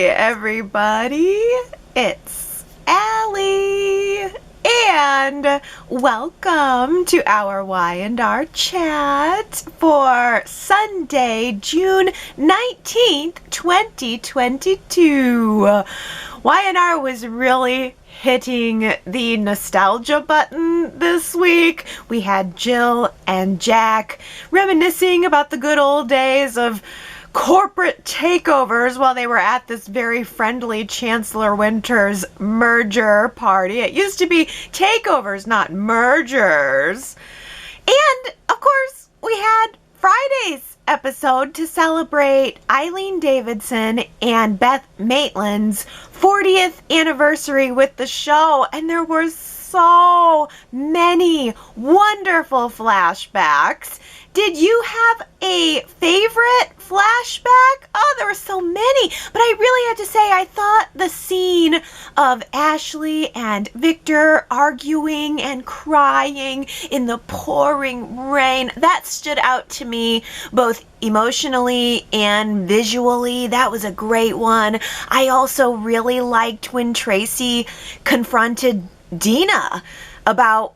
Hey everybody, it's Allie, and welcome to our Y&R Chat for Sunday, June 19th, 2022. Y&R was really hitting the nostalgia button this week. We had Jill and Jack reminiscing about the good old days of corporate takeovers while they were at this very friendly Chancellor Winters merger party. It used to be takeovers, not mergers. And, of course, we had Friday's episode to celebrate Eileen Davidson and Beth Maitland's 40th anniversary with the show, and there were so many wonderful flashbacks. Did you have a favorite flashback? Oh, there were so many, but I really had to say I thought the scene of Ashley and Victor arguing and crying in the pouring rain, that stood out to me both emotionally and visually. That was a great one. I also really liked when Traci confronted Dina about,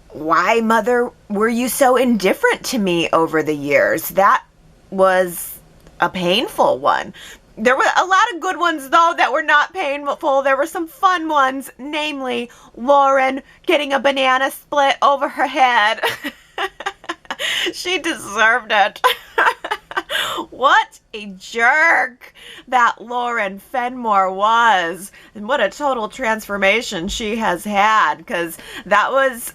why, Mother, were you so indifferent to me over the years? That was a painful one. There were a lot of good ones, though, that were not painful. There were some fun ones, namely Lauren getting a banana split over her head. She deserved it. What a jerk that Lauren Fenmore was, and what a total transformation she has had, because that was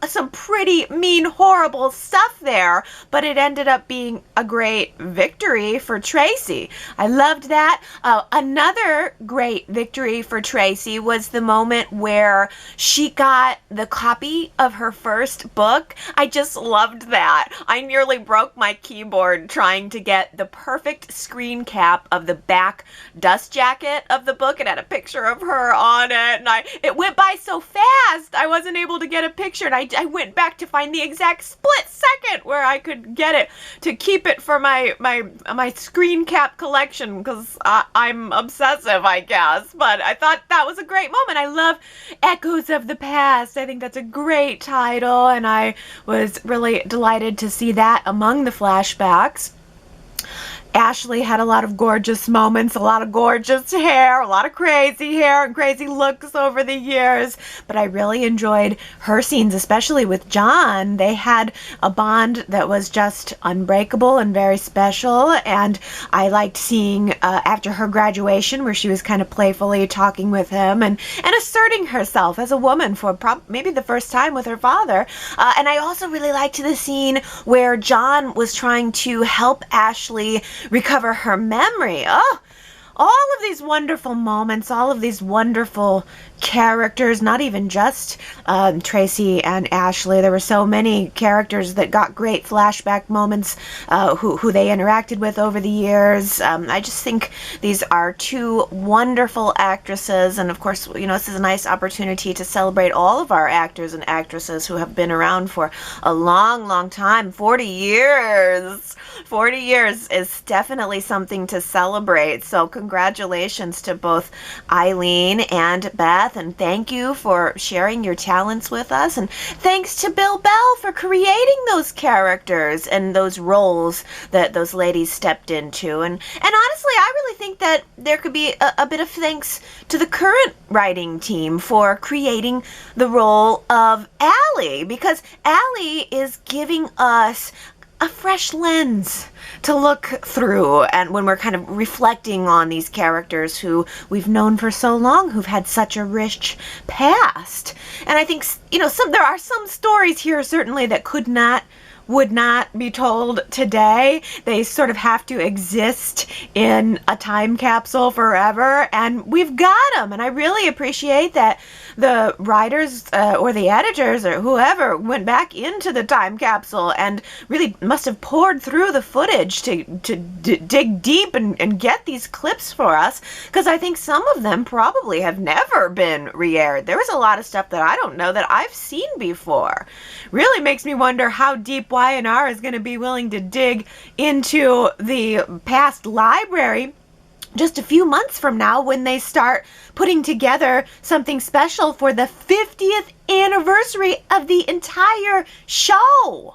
some pretty mean, horrible stuff there, but it ended up being a great victory for Traci. I loved that. Another great victory for Traci was the moment where she got the copy of her first book. I just loved that. I nearly broke my keyboard trying to get the perfect screen cap of the back dust jacket of the book. It had a picture of her on it, and it went by so fast I wasn't able to get a picture, and I went back to find the exact split second where I could get it to keep it for my screen cap collection, because I'm obsessive, I guess. But I thought that was a great moment. I love Echoes of the Past. I think that's a great title, and I was really delighted to see that among the flashbacks. Ashley had a lot of gorgeous moments, a lot of gorgeous hair, a lot of crazy hair and crazy looks over the years, but I really enjoyed her scenes, especially with John. They had a bond that was just unbreakable and very special, and I liked seeing after her graduation where she was kind of playfully talking with him and asserting herself as a woman for maybe the first time with her father. And I also really liked the scene where John was trying to help Ashley recover her memory. Oh, all of these wonderful moments, all of these wonderful characters, not even just Traci and Ashley. There were so many characters that got great flashback moments who they interacted with over the years. I just think these are two wonderful actresses, and of course, this is a nice opportunity to celebrate all of our actors and actresses who have been around for a long, long time. 40 years. 40 years is definitely something to celebrate. So congratulations to both Eileen and Beth, and thank you for sharing your talents with us, and thanks to Bill Bell for creating those characters and those roles that those ladies stepped into. And honestly, I really think that there could be a bit of thanks to the current writing team for creating the role of Allie, because Allie is giving us a fresh lens to look through, and when we're kind of reflecting on these characters who we've known for so long, who've had such a rich past. And I think, there are some stories here certainly that would not be told today. They sort of have to exist in a time capsule forever, and we've got them. And I really appreciate that the writers or the editors or whoever went back into the time capsule and really must have poured through the footage to dig deep and get these clips for us, because I think some of them probably have never been re-aired. There was a lot of stuff that I don't know that I've seen before. Really makes me wonder how deep Y&R is going to be willing to dig into the past library just a few months from now when they start putting together something special for the 50th anniversary of the entire show.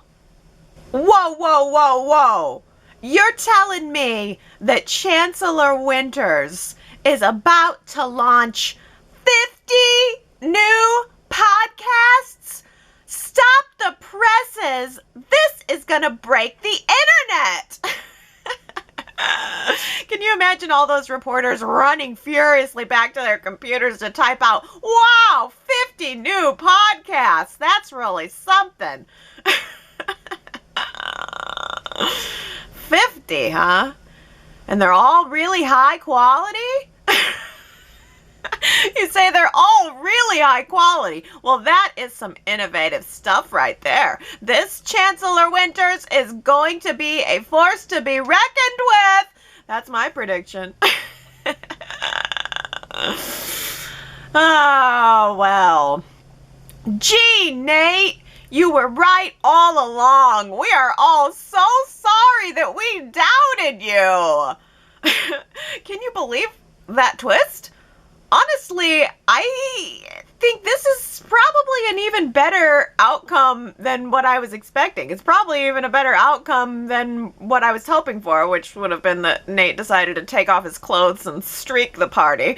Whoa, whoa, whoa, whoa. You're telling me that Chancellor Winters is about to launch 50 new podcasts? Stop the presses. This is going to break the internet. Can you imagine all those reporters running furiously back to their computers to type out, wow, 50 new podcasts. That's really something. 50, huh? And they're all really high quality? You say they're all really high quality. Well, that is some innovative stuff right there. This Chancellor Winters is going to be a force to be reckoned with. That's my prediction. Oh, well. Gee, Nate, you were right all along. We are all so sorry that we doubted you. Can you believe that twist? Honestly, I think this is probably an even better outcome than what I was expecting. It's probably even a better outcome than what I was hoping for, which would have been that Nate decided to take off his clothes and streak the party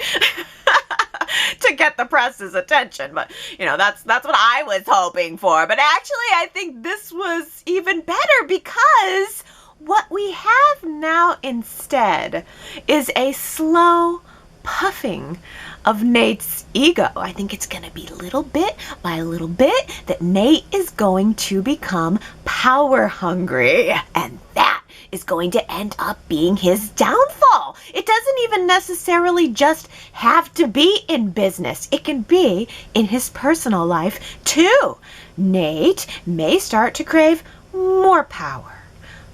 to get the press's attention. But, you know, that's what I was hoping for. But actually, I think this was even better because what we have now instead is a slow puffing of Nate's ego. I think it's going to be little bit by little bit that Nate is going to become power hungry, and that is going to end up being his downfall. It doesn't even necessarily just have to be in business. It can be in his personal life too. Nate may start to crave more power,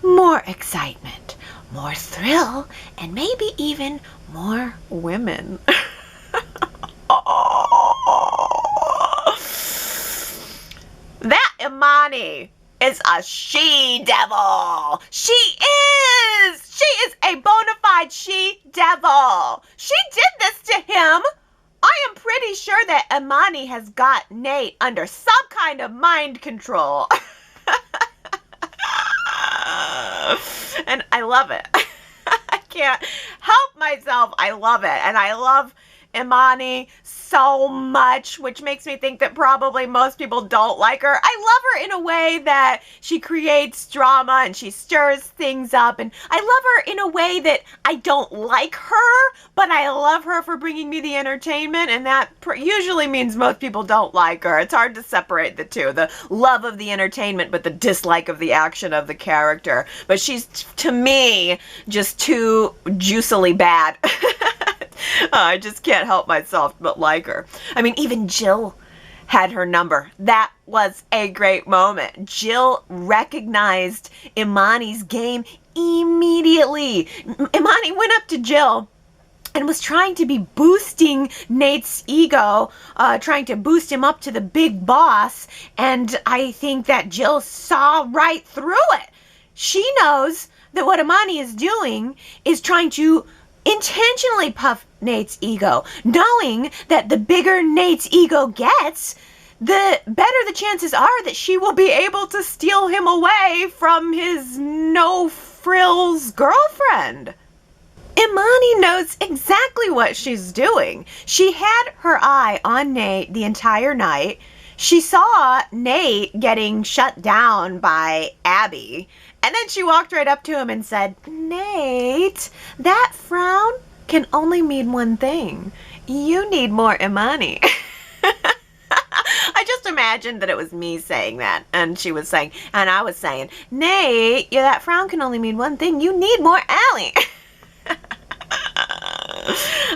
more excitement, more thrill, and maybe even more women. That Imani is a she-devil. She is a bona fide she-devil. She did this to him. I am pretty sure that Imani has got Nate under some kind of mind control. And I love it. I can't help myself. I love it. And I love Imani so much, which makes me think that probably most people don't like her. I love her in a way that she creates drama and she stirs things up. And I love her in a way that I don't like her, but I love her for bringing me the entertainment. And that usually means most people don't like her. It's hard to separate the two, the love of the entertainment, but the dislike of the action of the character. But she's, to me, just too juicily bad. I just can't help myself but like her. I mean, even Jill had her number. That was a great moment. Jill recognized Imani's game immediately. Imani went up to Jill and was trying to be boosting Nate's ego, trying to boost him up to the big boss, and I think that Jill saw right through it. She knows that what Imani is doing is trying to intentionally puff Nate's ego, knowing that the bigger Nate's ego gets, the better the chances are that she will be able to steal him away from his no-frills girlfriend. Imani knows exactly what she's doing. She had her eye on Nate the entire night. She saw Nate getting shut down by Abby, and then she walked right up to him and said, "Nate, that frown can only mean one thing. You need more Imani." I just imagined that it was me saying that, and she was saying, and I was saying, "Nate, yeah, that frown can only mean one thing. You need more Allie."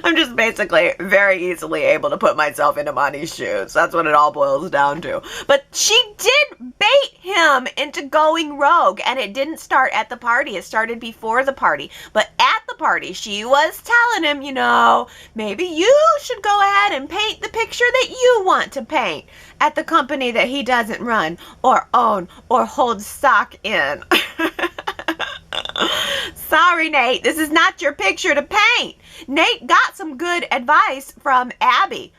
I'm just basically very easily able to put myself in Imani's shoes. That's what it all boils down to. But she did bait him into going rogue, and it didn't start at the party. It started before the party. But at the party, she was telling him, you know, maybe you should go ahead and paint the picture that you want to paint at the company that he doesn't run or own or hold stock in. Sorry, Nate, this is not your picture to paint. Nate got some good advice from Abby.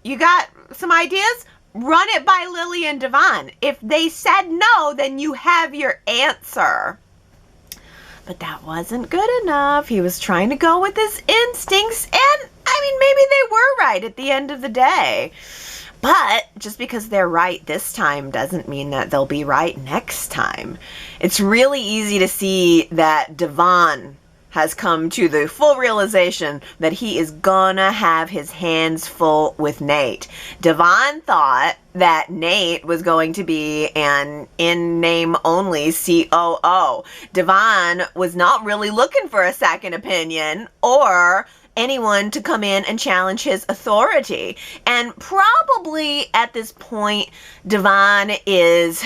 You got some ideas? Run it by Lily and Devon. If they said no, then you have your answer. But that wasn't good enough. He was trying to go with his instincts, and maybe they were right at the end of the day. But just because they're right this time doesn't mean that they'll be right next time. It's really easy to see that Devon has come to the full realization that he is gonna have his hands full with Nate. Devon thought that Nate was going to be an in-name only COO. Devon was not really looking for a second opinion or anyone to come in and challenge his authority. And probably at this point, Devon is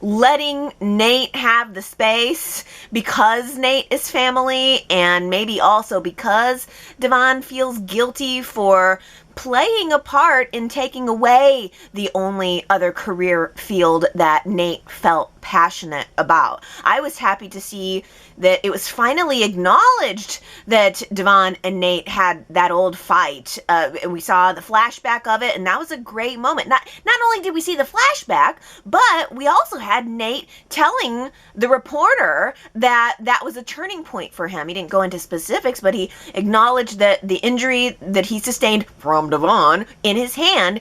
letting Nate have the space because Nate is family, and maybe also because Devon feels guilty for playing a part in taking away the only other career field that Nate felt passionate about. I was happy to see that it was finally acknowledged that Devon and Nate had that old fight. And we saw the flashback of it, and that was a great moment. Not only did we see the flashback, but we also had Nate telling the reporter that that was a turning point for him. He didn't go into specifics, but he acknowledged that the injury that he sustained from Devon in his hand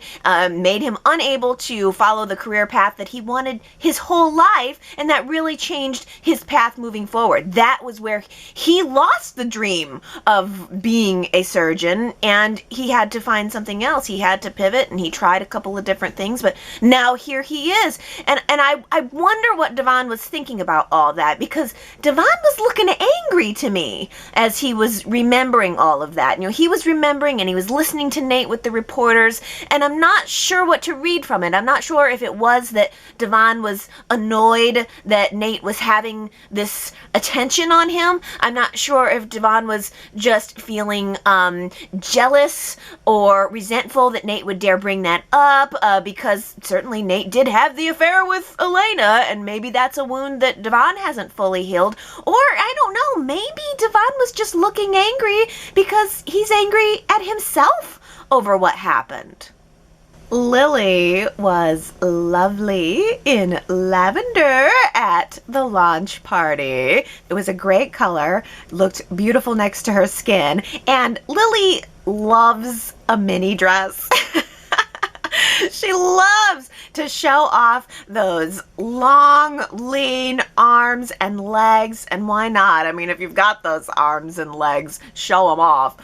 made him unable to follow the career path that he wanted his whole life, and that really changed his path moving forward. That was where he lost the dream of being a surgeon, and he had to find something else. He had to pivot, and he tried a couple of different things, but now here he is. And I wonder what Devon was thinking about all that, because Devon was looking angry to me as he was remembering all of that. You know, he was remembering, and he was listening to Nate with the reporters, and I'm not sure what to read from it. I'm not sure if it was that Devon was annoyed that Nate was having this attention on him. I'm not sure if Devon was just feeling jealous or resentful that Nate would dare bring that up, because certainly Nate did have the affair with Elena, and maybe that's a wound that Devon hasn't fully healed. Or, I don't know, maybe Devon was just looking angry because he's angry at himself over what happened. Lily was lovely in lavender at the launch party. It was a great color, looked beautiful next to her skin, and Lily loves a mini dress. She loves to show off those long, lean arms and legs, and why not? I mean, if you've got those arms and legs, show them off.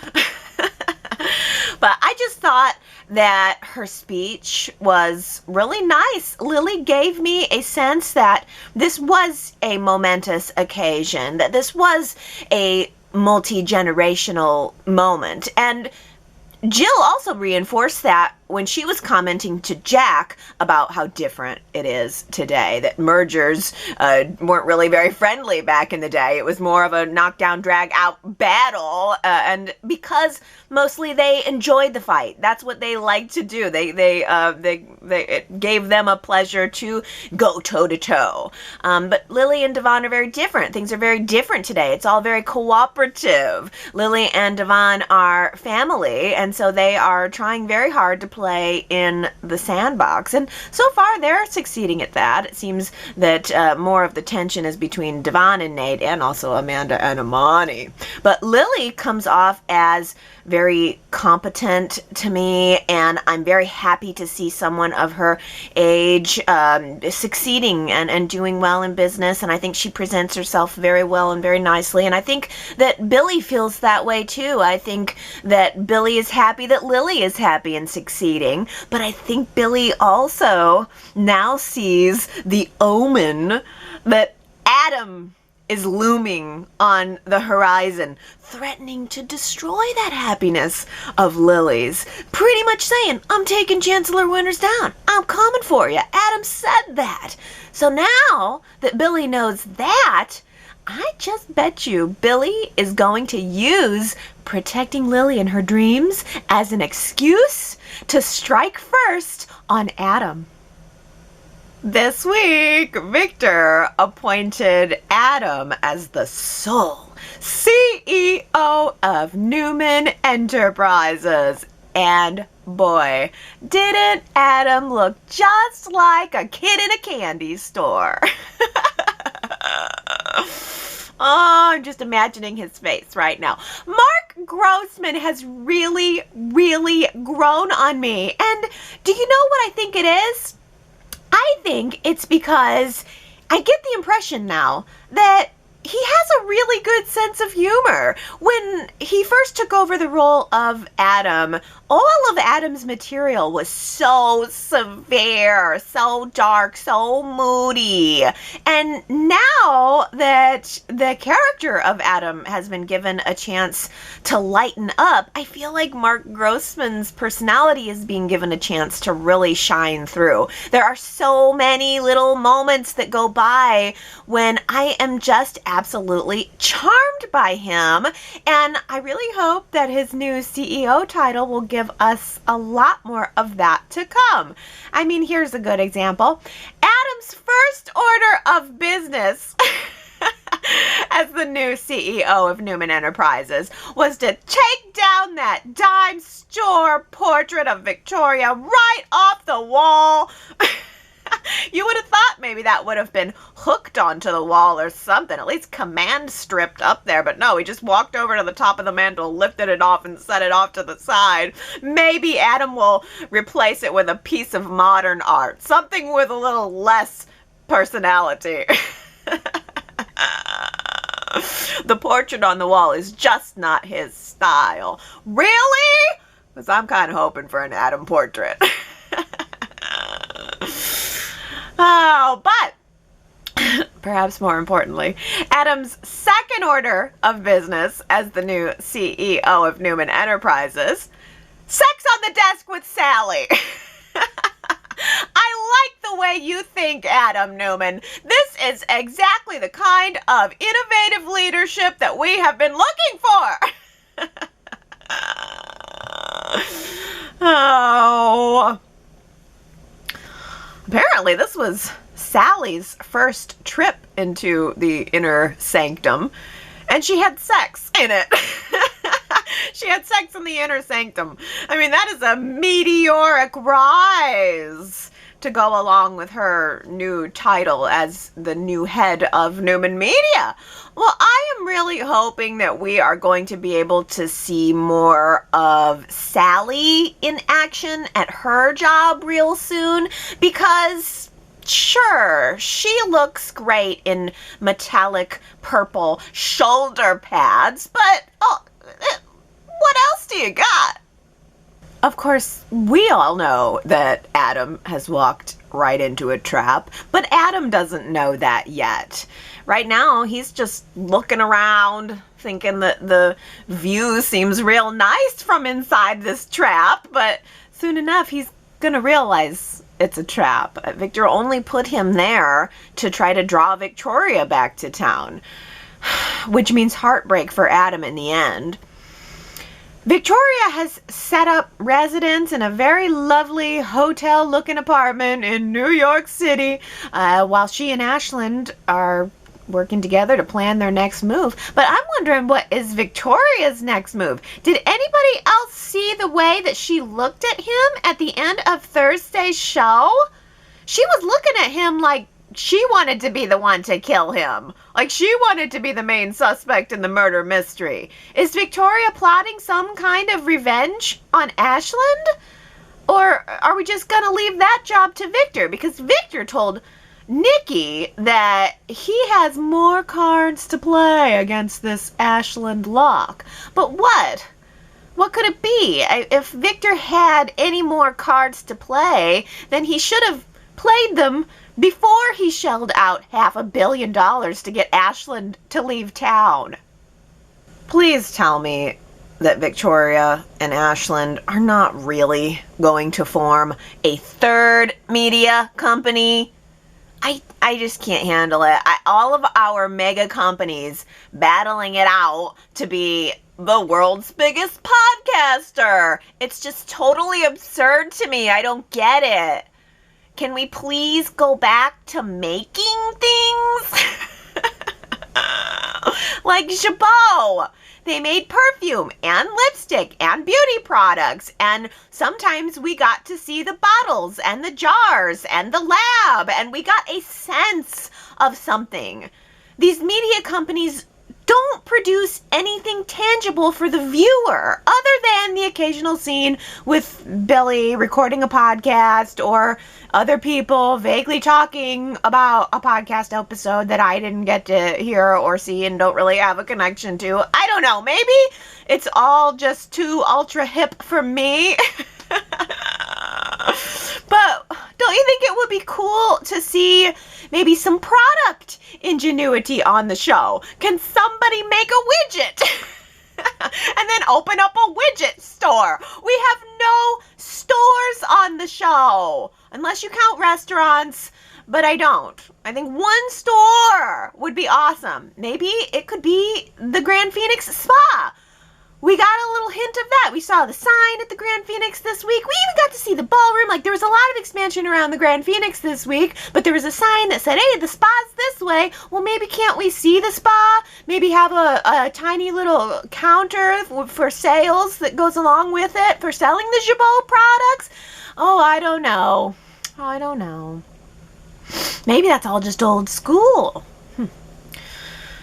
But I just thought that her speech was really nice. Lily gave me a sense that this was a momentous occasion, that this was a multi-generational moment. And Jill also reinforced that when she was commenting to Jack about how different it is today, that mergers weren't really very friendly back in the day. It was more of a knockdown, drag out battle, and because mostly they enjoyed the fight. That's what they liked to do. It gave them a pleasure to go toe to toe. But Lily and Devon are very different. Things are very different today. It's all very cooperative. Lily and Devon are family, and so they are trying very hard to play in the sandbox, and so far they're succeeding at that. It seems that more of the tension is between Devon and Nate, and also Amanda and Imani. But Lily comes off as very competent to me, and I'm very happy to see someone of her age succeeding and doing well in business, and I think she presents herself very well and very nicely, and I think that Billy feels that way too. I think that Billy is happy that Lily is happy and succeeding, but I think Billy also now sees the omen that Adam is looming on the horizon, threatening to destroy that happiness of Lily's. Pretty much saying, I'm taking Chancellor Winters down. I'm coming for you. Adam said that. So now that Billy knows that, I just bet you Billy is going to use protecting Lily and her dreams as an excuse to strike first on Adam. This week, Victor appointed Adam as the sole CEO of Newman Enterprises. And boy, didn't Adam look just like a kid in a candy store. Oh, I'm just imagining his face right now. Mark Grossman has really, really grown on me. And do you know what I think it is? I think it's because I get the impression now that he has a really good sense of humor. When he first took over the role of Adam, all of Adam's material was so severe, so dark, so moody. And now that the character of Adam has been given a chance to lighten up, I feel like Mark Grossman's personality is being given a chance to really shine through. There are so many little moments that go by when I am just absolutely charmed by him, and I really hope that his new CEO title will give us a lot more of that to come. I mean, here's a good example. Adam's first order of business as the new CEO of Newman Enterprises was to take down that dime store portrait of Victoria right off the wall. You would have thought maybe that would have been hooked onto the wall or something, at least command stripped up there, but no, he just walked over to the top of the mantle, lifted it off, and set it off to the side. Maybe Adam will replace it with a piece of modern art, something with a little less personality. The portrait on the wall is just not his style. Really? Because I'm kind of hoping for an Adam portrait. Oh, but perhaps more importantly, Adam's second order of business as the new CEO of Newman Enterprises, sex on the desk with Sally. I like the way you think, Adam Newman. This is exactly the kind of innovative leadership that we have been looking for. Oh. Apparently, this was Sally's first trip into the inner sanctum, and she had sex in it. She had sex in the inner sanctum. I mean, that is a meteoric rise to go along with her new title as the new head of Newman Media. Well, I am really hoping that we are going to be able to see more of Sally in action at her job real soon, because sure, she looks great in metallic purple shoulder pads, but what else do you got? Of course, we all know that Adam has walked right into a trap, but Adam doesn't know that yet. Right now, he's just looking around, thinking that the view seems real nice from inside this trap, but soon enough, he's gonna realize it's a trap. Victor only put him there to try to draw Victoria back to town, which means heartbreak for Adam in the end. Victoria has set up residence in a very lovely hotel-looking apartment in New York City, while she and Ashland are working together to plan their next move. But I'm wondering, what is Victoria's next move? Did anybody else see the way that she looked at him at the end of Thursday's show? She was looking at him like she wanted to be the one to kill him. Like she wanted to be the main suspect in the murder mystery. Is Victoria plotting some kind of revenge on Ashland? Or are we just gonna leave that job to Victor? Because Victor told Nikki that he has more cards to play against this Ashland lock. But what? What could it be? If Victor had any more cards to play, then he should have played them before he shelled out $500 million to get Ashland to leave town. Please tell me that Victoria and Ashland are not really going to form a third media company. I just can't handle it. All of our mega companies battling it out to be the world's biggest podcaster. It's just totally absurd to me. I don't get it. Can we please go back to making things? Like Jabot. They made perfume and lipstick and beauty products, and sometimes we got to see the bottles and the jars and the lab, and we got a sense of something. These media companies don't produce anything tangible for the viewer other than the occasional scene with Billy recording a podcast or other people vaguely talking about a podcast episode that I didn't get to hear or see and don't really have a connection to. I don't know. Maybe it's all just too ultra hip for me. But don't you think it would be cool to see maybe some product ingenuity on the show? Can somebody make a widget? And then open up a widget store. We have no stores on the show, unless you count restaurants, but I don't. I think one store would be awesome. Maybe it could be the Grand Phoenix Spa. We got a little hint of that. We saw the sign at the Grand Phoenix this week. We even got to see the ballroom. Like, there was a lot of expansion around the Grand Phoenix this week, but there was a sign that said, hey, the spa's this way. Well, maybe can't we see the spa? Maybe have a tiny little counter for sales that goes along with it for selling the Jabot products? Oh, I don't know. Maybe that's all just old school.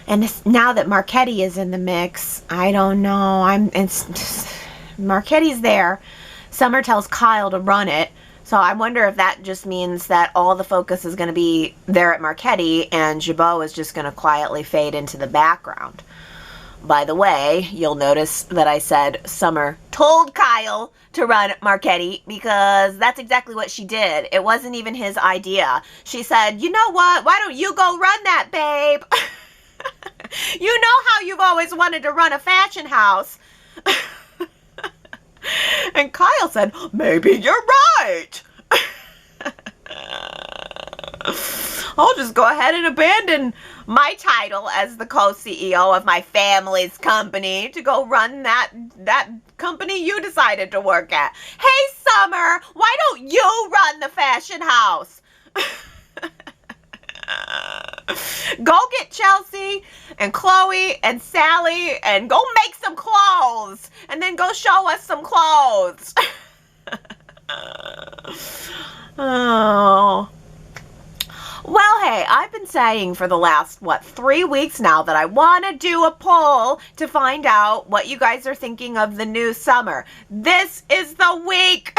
And now that Marchetti is in the mix, I don't know. Marchetti's there. Summer tells Kyle to run it. So I wonder if that just means that all the focus is going to be there at Marchetti and Jabot is just going to quietly fade into the background. By the way, you'll notice that I said Summer told Kyle to run Marchetti because that's exactly what she did. It wasn't even his idea. She said, you know what? Why don't you go run that, babe? You know how you've always wanted to run a fashion house. And Kyle said, maybe you're right. I'll just go ahead and abandon my title as the co-CEO of my family's company to go run that company you decided to work at. Hey, Summer, why don't you run the fashion house? Go get Chelsea and Chloe and Sally and go make some clothes and then go show us some clothes. Oh. Well, hey, I've been saying for the last, 3 weeks now that I want to do a poll to find out what you guys are thinking of the new summer. This is the week.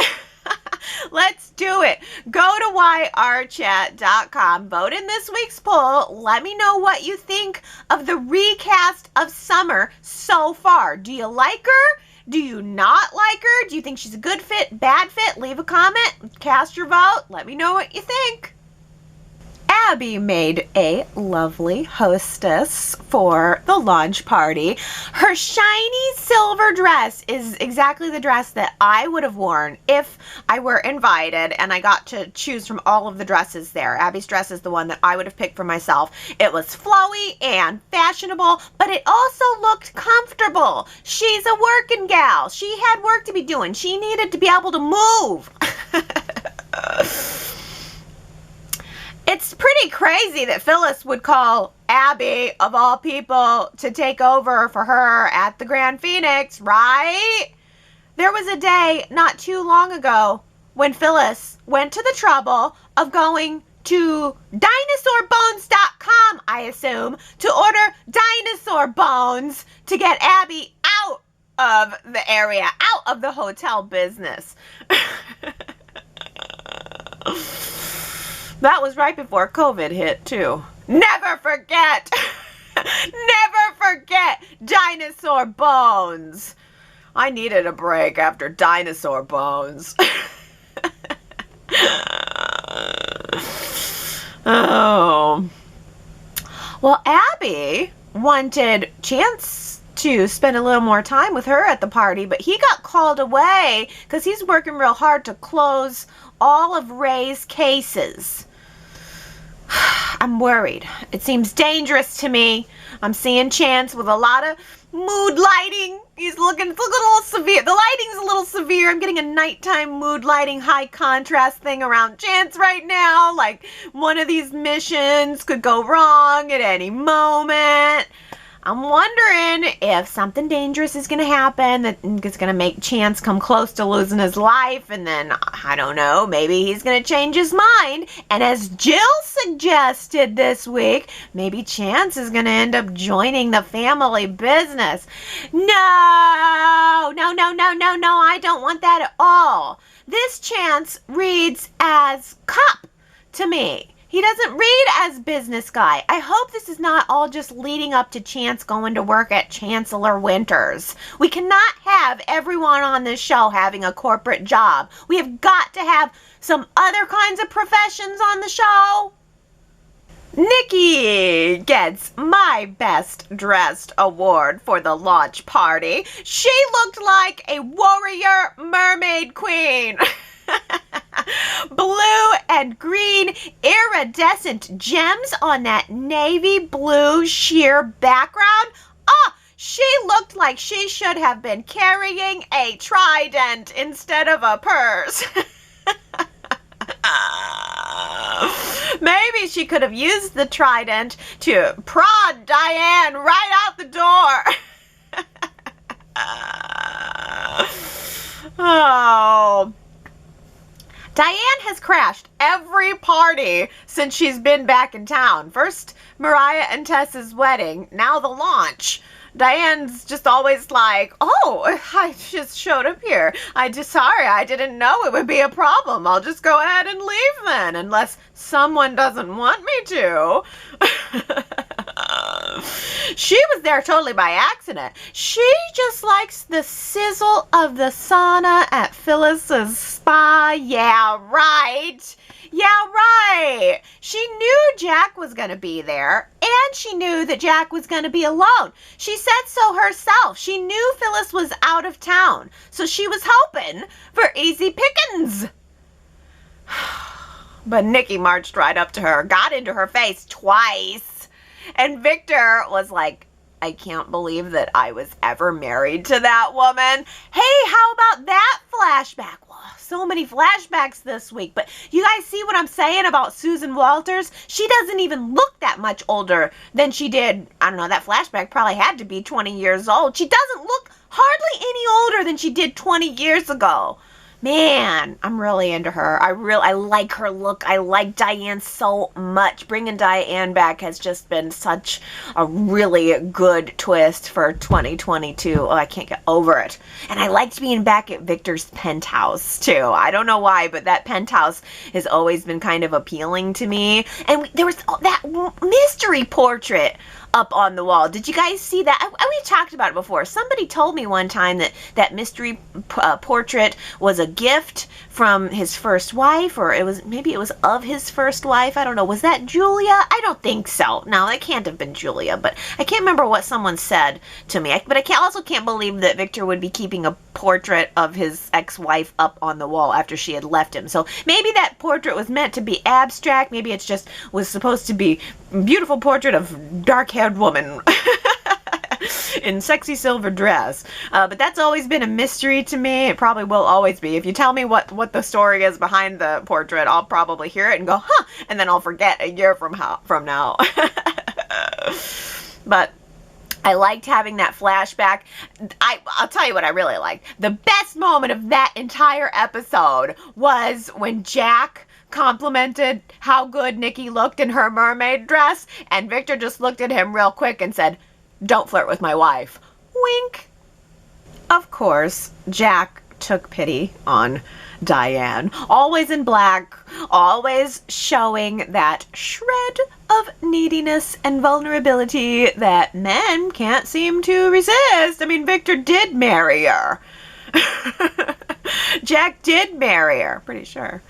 Let's do it. Go to yrchat.com, vote in this week's poll. Let me know what you think of the recast of Summer so far. Do you like her? Do you not like her? Do you think she's a good fit, bad fit? Leave a comment, cast your vote. Let me know what you think. Abby made a lovely hostess for the launch party. Her shiny silver dress is exactly the dress that I would have worn if I were invited and I got to choose from all of the dresses there. Abby's dress is the one that I would have picked for myself. It was flowy and fashionable, but it also looked comfortable. She's a working gal. She had work to be doing. She needed to be able to move. It's pretty crazy that Phyllis would call Abby, of all people, to take over for her at the Grand Phoenix, right? There was a day not too long ago when Phyllis went to the trouble of going to dinosaurbones.com, I assume, to order dinosaur bones to get Abby out of the area, out of the hotel business. That was right before COVID hit, too. Never forget! Never forget dinosaur bones! I needed a break after dinosaur bones. Oh. Well, Abby wanted Chance to spend a little more time with her at the party, but he got called away because he's working real hard to close all of Ray's cases. I'm worried. It seems dangerous to me. I'm seeing Chance with a lot of mood lighting. He's looking a little severe. The lighting's a little severe severe. I'm getting a nighttime mood lighting high contrast thing around Chance right now. Like one of these missions could go wrong at any moment. I'm wondering if something dangerous is going to happen that is going to make Chance come close to losing his life, and then, I don't know, maybe he's going to change his mind. And as Jill suggested this week, maybe Chance is going to end up joining the family business. No, I don't want that at all. This Chance reads as cop to me. He doesn't read as business guy. I hope this is not all just leading up to Chance going to work at Chancellor Winters. We cannot have everyone on this show having a corporate job. We have got to have some other kinds of professions on the show. Nikki gets my best dressed award for the launch party. She looked like a warrior mermaid queen. Blue and green iridescent gems on that navy blue sheer background. She looked like she should have been carrying a trident instead of a purse. Maybe she could have used the trident to prod Diane right out the door. Oh. Diane has crashed every party since she's been back in town. First, Mariah and Tessa's wedding, now the launch. Diane's just always like, oh, I just showed up here. Sorry, I didn't know it would be a problem. I'll just go ahead and leave then, unless someone doesn't want me to. She was there totally by accident. She just likes the sizzle of the sauna at Phyllis's spa. Yeah, right. Yeah, right. She knew Jack was going to be there, and she knew that Jack was going to be alone. She said so herself. She knew Phyllis was out of town, so she was hoping for easy pickings. But Nikki marched right up to her, got into her face twice. And Victor was like, I can't believe that I was ever married to that woman. Hey, how about that flashback? Well, so many flashbacks this week. But you guys see what I'm saying about Susan Walters? She doesn't even look that much older than she did. I don't know, that flashback probably had to be 20 years old. She doesn't look hardly any older than she did 20 years ago. Man, I'm really into her. I like her look. I like Diane so much. Bringing Diane back has just been such a really good twist for 2022. Oh, I can't get over it. And I liked being back at Victor's penthouse, too. I don't know why, but that penthouse has always been kind of appealing to me. And there was that mystery portrait up on the wall. Did you guys see that? We talked about it before. Somebody told me one time that that mystery portrait was a gift from his first wife, or maybe it was of his first wife. I don't know. Was that Julia? I don't think so. No, that can't have been Julia, but I can't remember what someone said to me. But I also can't believe that Victor would be keeping a portrait of his ex-wife up on the wall after she had left him. So maybe that portrait was meant to be abstract. Maybe it's just was supposed to be a beautiful portrait of dark-haired woman in sexy silver dress. But that's always been a mystery to me. It probably will always be. If you tell me what the story is behind the portrait, I'll probably hear it and go, huh, and then I'll forget a year from now. But I liked having that flashback. I'll tell you what I really liked. The best moment of that entire episode was when Jack complimented how good Nikki looked in her mermaid dress, and Victor just looked at him real quick and said, "Don't flirt with my wife." Wink. Of course, Jack took pity on Diane. Always in black, always showing that shred of neediness and vulnerability that men can't seem to resist. I mean, Victor did marry her. Jack did marry her, pretty sure.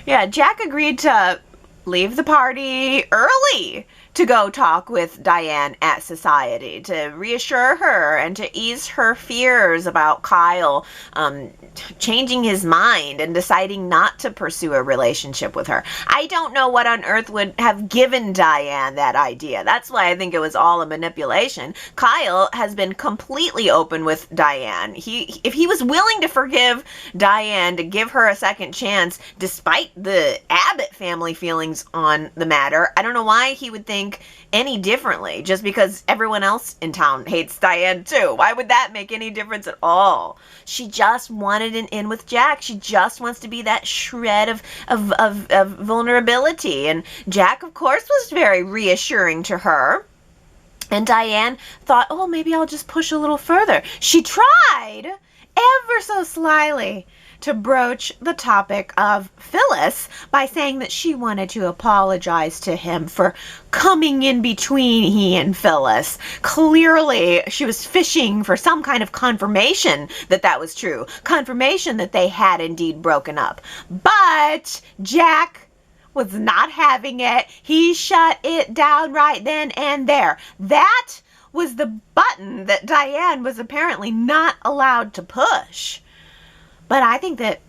Yeah, Jack agreed to leave the party early to go talk with Diane at Society to reassure her and to ease her fears about Kyle changing his mind and deciding not to pursue a relationship with her. I don't know what on earth would have given Diane that idea. That's why I think it was all a manipulation. Kyle has been completely open with Diane. If he was willing to forgive Diane, to give her a second chance, despite the Abbott family feelings on the matter, I don't know why he would think any differently, just because everyone else in town hates Diane too. Why would that make any difference at all? She just wanted an in with Jack. She just wants to be that shred of vulnerability. And Jack, of course, was very reassuring to her. And Diane thought, oh, maybe I'll just push a little further. She tried ever so slyly to broach the topic of Phyllis by saying that she wanted to apologize to him for coming in between he and Phyllis. Clearly, she was fishing for some kind of confirmation that that was true, confirmation that they had indeed broken up. But Jack was not having it. He shut it down right then and there. That was the button that Diane was apparently not allowed to push. But I think that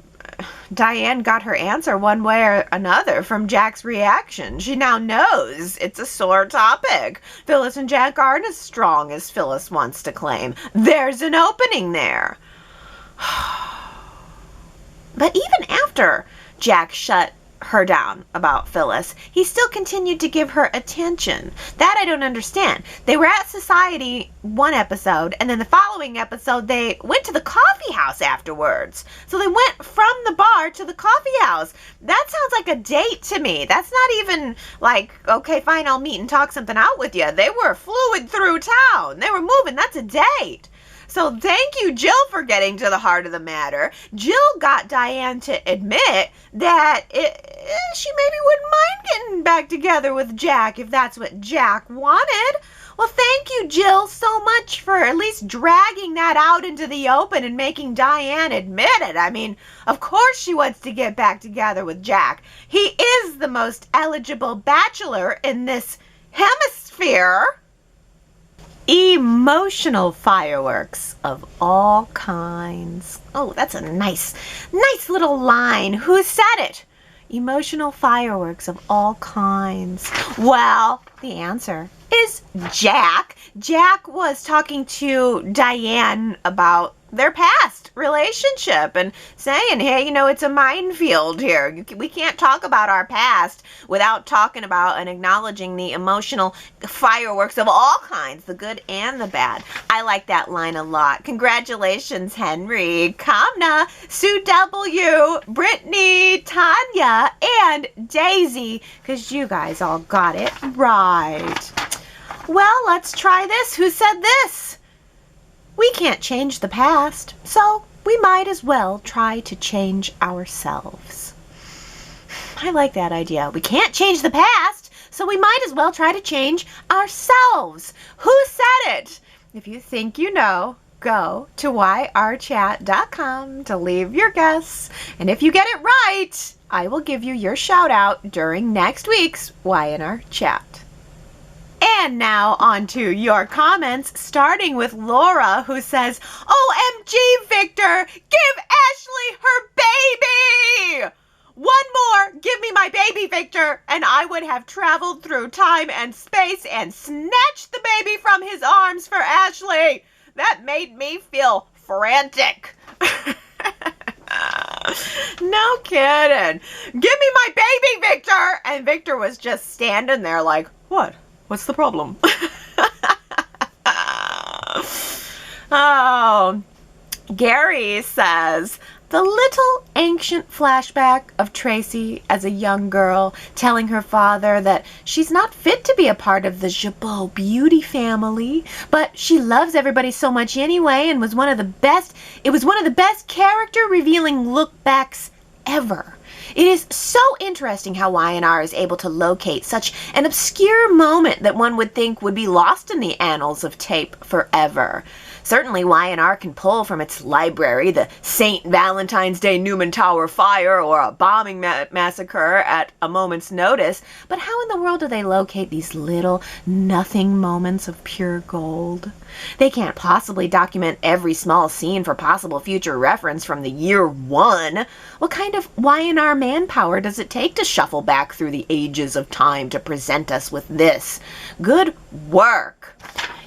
Diane got her answer one way or another from Jack's reaction. She now knows it's a sore topic. Phyllis and Jack aren't as strong as Phyllis wants to claim. There's an opening there. But even after Jack shut her down about Phyllis, he still continued to give her attention. That I don't understand. They were at Society one episode, and then the following episode they went to the coffee house afterwards. So they went from the bar to the coffee house. That sounds like a date to me. That's not even like, okay, fine, I'll meet and talk something out with you. They were fluid through town. They were moving. That's a date. So thank you, Jill, for getting to the heart of the matter. Jill got Diane to admit that she maybe wouldn't mind getting back together with Jack if that's what Jack wanted. Well, thank you, Jill, so much for at least dragging that out into the open and making Diane admit it. I mean, of course she wants to get back together with Jack. He is the most eligible bachelor in this hemisphere. Emotional fireworks of all kinds. Oh, that's a nice little line. Who said it? Emotional fireworks of all kinds. Well, the answer is Jack. Jack was talking to Diane about their past relationship and saying, hey, you know, it's a minefield here. We can't talk about our past without talking about and acknowledging the emotional fireworks of all kinds, the good and the bad. I like that line a lot. Congratulations, Henry, Kamna, Sue W, Brittany, Tanya, and Daisy, because you guys all got it right. Well, let's try this. Who said this? We can't change the past, so we might as well try to change ourselves. I like that idea. We can't change the past, so we might as well try to change ourselves. Who said it? If you think you know, go to yrchat.com to leave your guess. And if you get it right, I will give you your shout out during next week's Y&R Chat. And now on to your comments, starting with Laura, who says, OMG, Victor, give Ashley her baby! One more, give me my baby, Victor, and I would have traveled through time and space and snatched the baby from his arms for Ashley. That made me feel frantic. No kidding. Give me my baby, Victor! And Victor was just standing there like, what? What's the problem? Oh, Gary says, the little ancient flashback of Traci as a young girl telling her father that she's not fit to be a part of the Jabot beauty family, but she loves everybody so much anyway and was one of the best, it was one of the best character revealing look backs ever. It is so interesting how Y&R is able to locate such an obscure moment that one would think would be lost in the annals of tape forever. Certainly, Y&R can pull from its library the St. Valentine's Day Newman Tower fire or a bombing massacre at a moment's notice, but how in the world do they locate these little nothing moments of pure gold? They can't possibly document every small scene for possible future reference from the year one. What kind of Y&R manpower does it take to shuffle back through the ages of time to present us with this? Good work!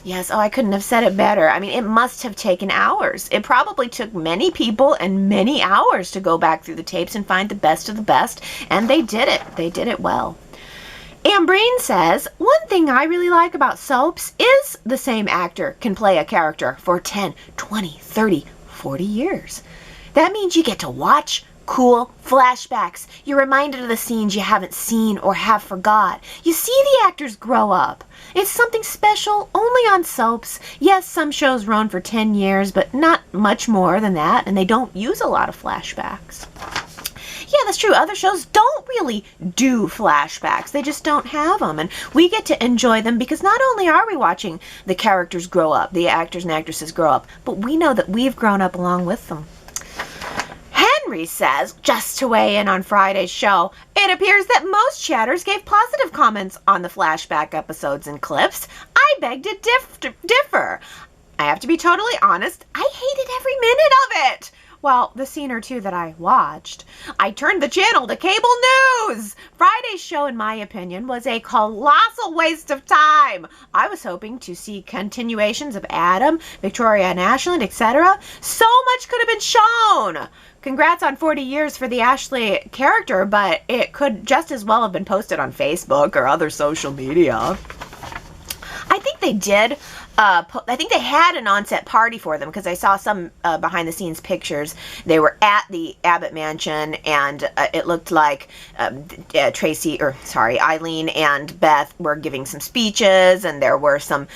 Yes, I couldn't have said it better. I mean, it must have taken hours. It probably took many people and many hours to go back through the tapes and find the best of the best, and they did it. They did it well. Ambreen says, one thing I really like about soaps is the same actor can play a character for 10, 20, 30, 40 years. That means you get to watch cool flashbacks. You're reminded of the scenes you haven't seen or have forgot. You see the actors grow up. It's something special only on soaps. Yes, some shows run for 10 years, but not much more than that, and they don't use a lot of flashbacks. Yeah, that's true. Other shows don't really do flashbacks. They just don't have them, and we get to enjoy them because not only are we watching the characters grow up, the actors and actresses grow up, but we know that we've grown up along with them. Henry says, just to weigh in on Friday's show, it appears that most chatters gave positive comments on the flashback episodes and clips. I beg to differ. I have to be totally honest, I hated every minute of it. Well, the scene or two that I watched. I turned the channel to cable news. Friday's show, in my opinion, was a colossal waste of time. I was hoping to see continuations of Adam, Victoria and Ashland, etc. So much could have been shown. Congrats on 40 years for the Ashley character, but it could just as well have been posted on Facebook or other social media. I think they did. I think they had an on-set party for them because I saw some behind-the-scenes pictures. They were at the Abbott Mansion, and it looked like Eileen and Beth were giving some speeches, and there were some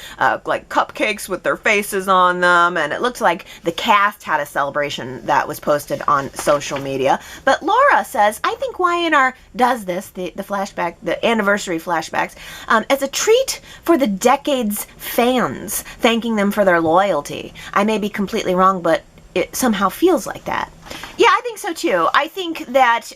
like cupcakes with their faces on them, and it looked like the cast had a celebration that was posted on social media. But Laura says, I think Y&R does this, the flashback, the anniversary flashbacks, as a treat for the decade's fans, thanking them for their loyalty. I may be completely wrong, but it somehow feels like that. Yeah, I think so too. I think that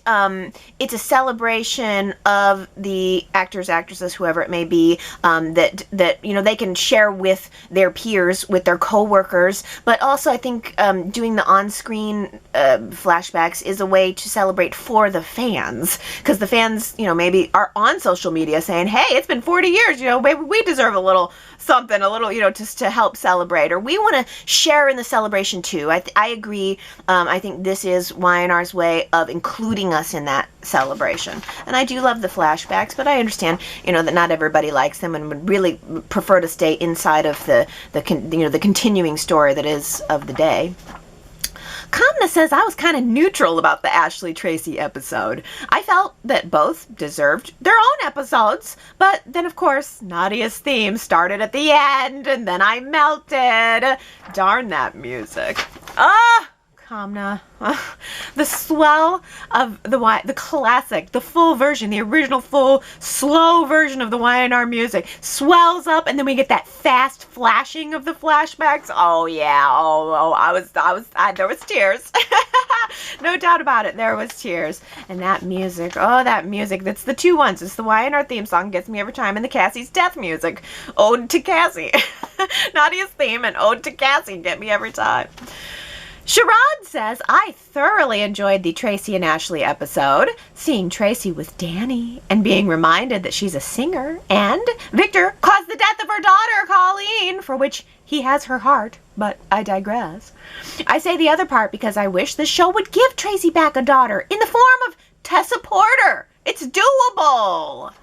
it's a celebration of the actors, actresses, whoever it may be, that you know, they can share with their peers, with their co-workers. But also, I think doing the on-screen flashbacks is a way to celebrate for the fans, because the fans, you know, maybe are on social media saying, "Hey, it's been 40 years. You know, maybe we deserve a little something, a little, you know, just to help celebrate, or we want to share in the celebration too." I agree. I think this is Y&R's way of including us in that celebration. And I do love the flashbacks, but I understand, you know, that not everybody likes them and would really prefer to stay inside of the continuing story that is of the day. Kamna says, I was kind of neutral about the Ashley Traci episode. I felt that both deserved their own episodes, but then of course Nadia's theme started at the end and then I melted. Darn that music. Kamna. The swell of the classic, the full version, the original full slow version of the Y&R music swells up, and then we get that fast flashing of the flashbacks. Oh yeah, there was tears. No doubt about it, there was tears. And that music, that's the two ones. It's the Y&R theme song, gets me every time, and the Cassie's death music, Ode to Cassie. Nadia's theme and Ode to Cassie get me every time. Sherrod says, I thoroughly enjoyed the Traci and Ashley episode, seeing Traci with Danny and being reminded that she's a singer, and Victor caused the death of her daughter, Colleen, for which he has her heart, but I digress. I say the other part because I wish the show would give Traci back a daughter in the form of Tessa Porter. It's doable.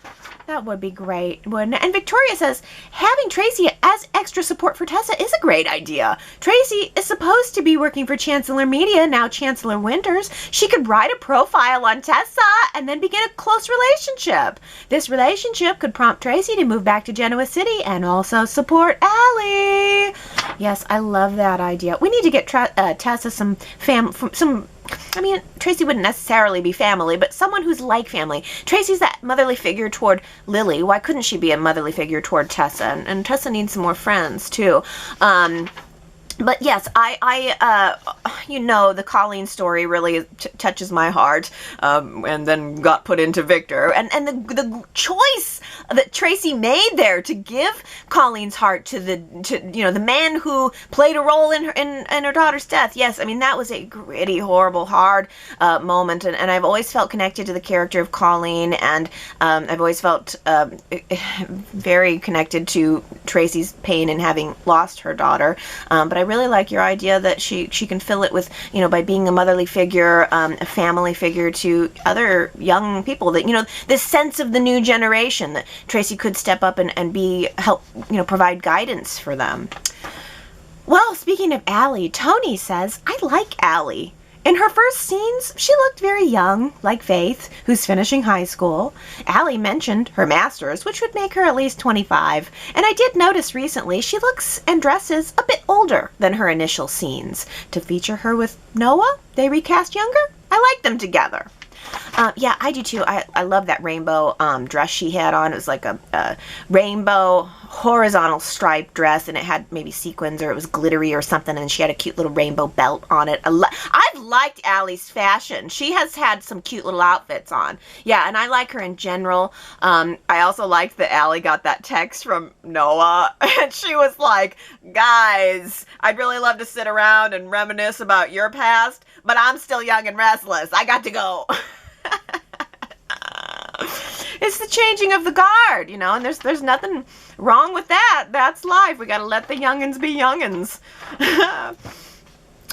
That would be great, wouldn't it? And Victoria says, having Traci as extra support for Tessa is a great idea. Traci is supposed to be working for Chancellor Media, now Chancellor Winters. She could write a profile on Tessa and then begin a close relationship. This relationship could prompt Traci to move back to Genoa City and also support Allie. Yes, I love that idea. We need to get Tessa some I mean, Traci wouldn't necessarily be family, but someone who's like family. Traci's that motherly figure toward Lily. Why couldn't she be a motherly figure toward Tessa? And Tessa needs some more friends, too. But yes, the Colleen story really touches my heart, and then got put into Victor. And the choice that Traci made there to give Colleen's heart to the man who played a role in her daughter's death. Yes, I mean, that was a gritty, horrible, hard moment. And I've always felt connected to the character of Colleen, and I've always felt very connected to Traci's pain in having lost her daughter. But I really like your idea that she can fill it with, by being a motherly figure, a family figure to other young people, that, this sense of the new generation, that Traci could step up and help provide guidance for them. Well, speaking of Allie, Tony says, I like Allie. In her first scenes, she looked very young, like Faith, who's finishing high school. Allie mentioned her master's, which would make her at least 25. And I did notice recently she looks and dresses a bit older than her initial scenes. To feature her with Noah, they recast younger? I like them together. Yeah, I do too. I love that rainbow dress she had on. It was like a rainbow horizontal striped dress, and it had maybe sequins, or it was glittery or something, and she had a cute little rainbow belt on it. I've liked Allie's fashion. She has had some cute little outfits on. Yeah, and I like her in general. I also liked that Allie got that text from Noah, and she was like, guys, I'd really love to sit around and reminisce about your past, but I'm still young and restless. I got to go. It's the changing of the guard, and there's nothing wrong with that. That's life. We got to let the youngins be youngins.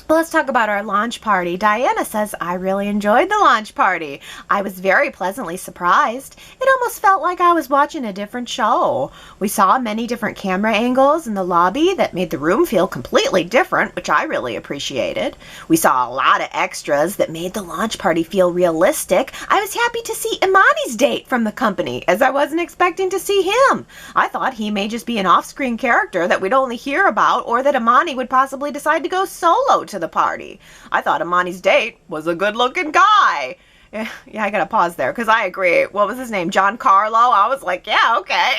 Well, let's talk about our launch party. Diana says, I really enjoyed the launch party. I was very pleasantly surprised. It almost felt like I was watching a different show. We saw many different camera angles in the lobby that made the room feel completely different, which I really appreciated. We saw a lot of extras that made the launch party feel realistic. I was happy to see Imani's date from the company, as I wasn't expecting to see him. I thought he may just be an off-screen character that we'd only hear about, or that Imani would possibly decide to go solo to the party. I thought Imani's date was a good-looking guy. Yeah, I gotta pause there, because I agree. What was his name? John Carlo? I was like, yeah, okay.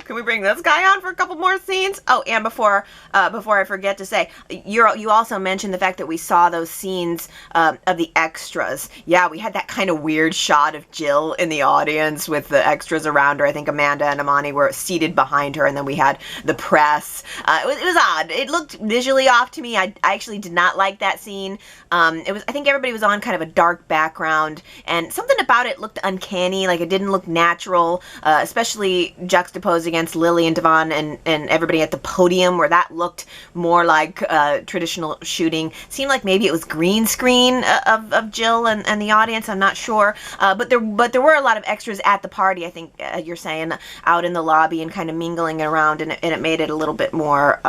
Can we bring this guy on for a couple more scenes? Oh, and before I forget to say, you also mentioned the fact that we saw those scenes of the extras. Yeah, we had that kind of weird shot of Jill in the audience with the extras around her. I think Amanda and Imani were seated behind her, and then we had the press. It was odd. It looked visually off to me. I actually did not like that scene. I think everybody was on kind of a dark background, and something about it looked uncanny, like it didn't look natural, especially juxtaposed against Lily and Devon and everybody at the podium, where that looked more like traditional shooting. Seemed like maybe it was green screen of Jill and the audience. I'm not sure, but there were a lot of extras at the party. I think you're saying out in the lobby and kind of mingling around, and it made it a little bit more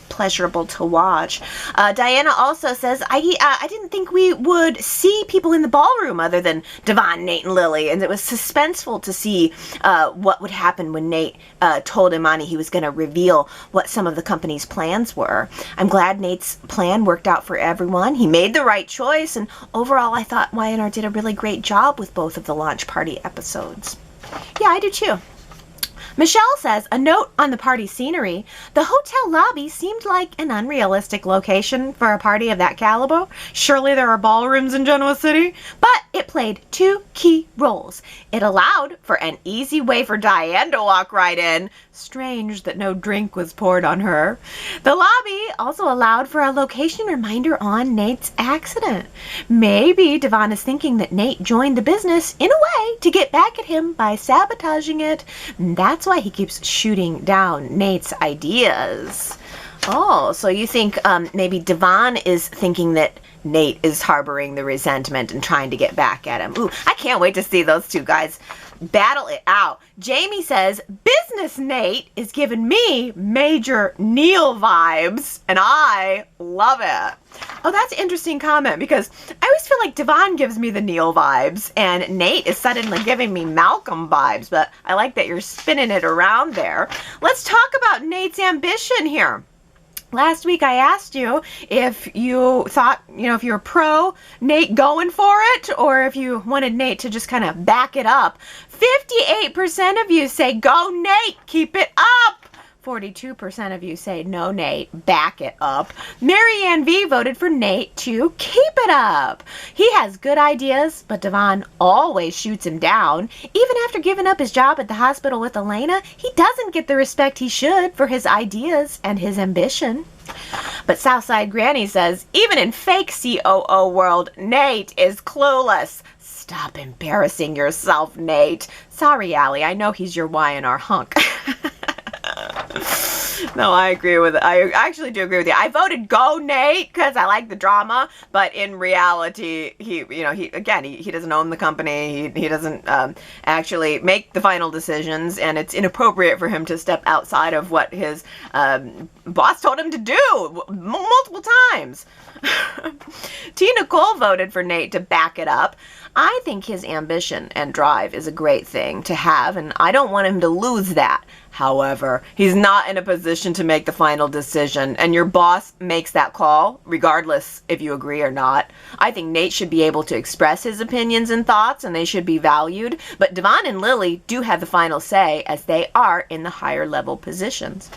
pleasurable to watch. Diana also says, I didn't think we would see people in the ballroom other than Devon, Nate, and Lily, and it was suspenseful to see what would happen when Nate told Imani he was going to reveal what some of the company's plans were. I'm glad Nate's plan worked out for everyone. He made the right choice, and overall I thought Y&R did a really great job with both of the launch party episodes. Yeah, I do too. Michelle says, a note on the party scenery. The hotel lobby seemed like an unrealistic location for a party of that caliber. Surely there are ballrooms in Genoa City, but it played two key roles. It allowed for an easy way for Diane to walk right in. Strange that no drink was poured on her. The lobby also allowed for a location reminder on Nate's accident. Maybe Devon is thinking that Nate joined the business in a way to get back at him by sabotaging it. That's why he keeps shooting down Nate's ideas. Oh, so you think maybe Devon is thinking that Nate is harboring the resentment and trying to get back at him. Ooh, I can't wait to see those two guys battle it out. Jamie says, Business Nate is giving me major Neil vibes, and I love it. Oh, that's an interesting comment, because I always feel like Devon gives me the Neil vibes, and Nate is suddenly giving me Malcolm vibes, but I like that you're spinning it around there. Let's talk about Nate's ambition here. Last week I asked you if you thought, if you were pro Nate going for it, or if you wanted Nate to just kind of back it up. 58% of you say, go Nate, keep it up. 42% of you say, no Nate, back it up. Marianne V voted for Nate to keep it up. He has good ideas, but Devon always shoots him down. Even after giving up his job at the hospital with Elena, he doesn't get the respect he should for his ideas and his ambition. But Southside Granny says, even in fake COO world, Nate is clueless. Stop embarrassing yourself, Nate. Sorry, Allie, I know he's your Y&R hunk. No, I agree with it. I actually do agree with you. I voted go Nate because I like the drama, but in reality, he doesn't own the company. He doesn't actually make the final decisions, and it's inappropriate for him to step outside of what his boss told him to do multiple times. T. Nicole voted for Nate to back it up. I think his ambition and drive is a great thing to have, and I don't want him to lose that. However, he's not in a position to make the final decision, and your boss makes that call, regardless if you agree or not. I think Nate should be able to express his opinions and thoughts, and they should be valued, but Devon and Lily do have the final say, as they are in the higher level positions.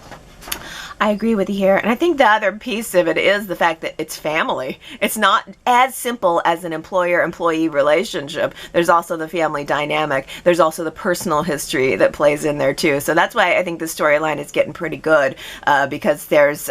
I agree with you here. And I think the other piece of it is the fact that it's family. It's not as simple as an employer-employee relationship. There's also the family dynamic. There's also the personal history that plays in there too. So that's why I think the storyline is getting pretty good, because there's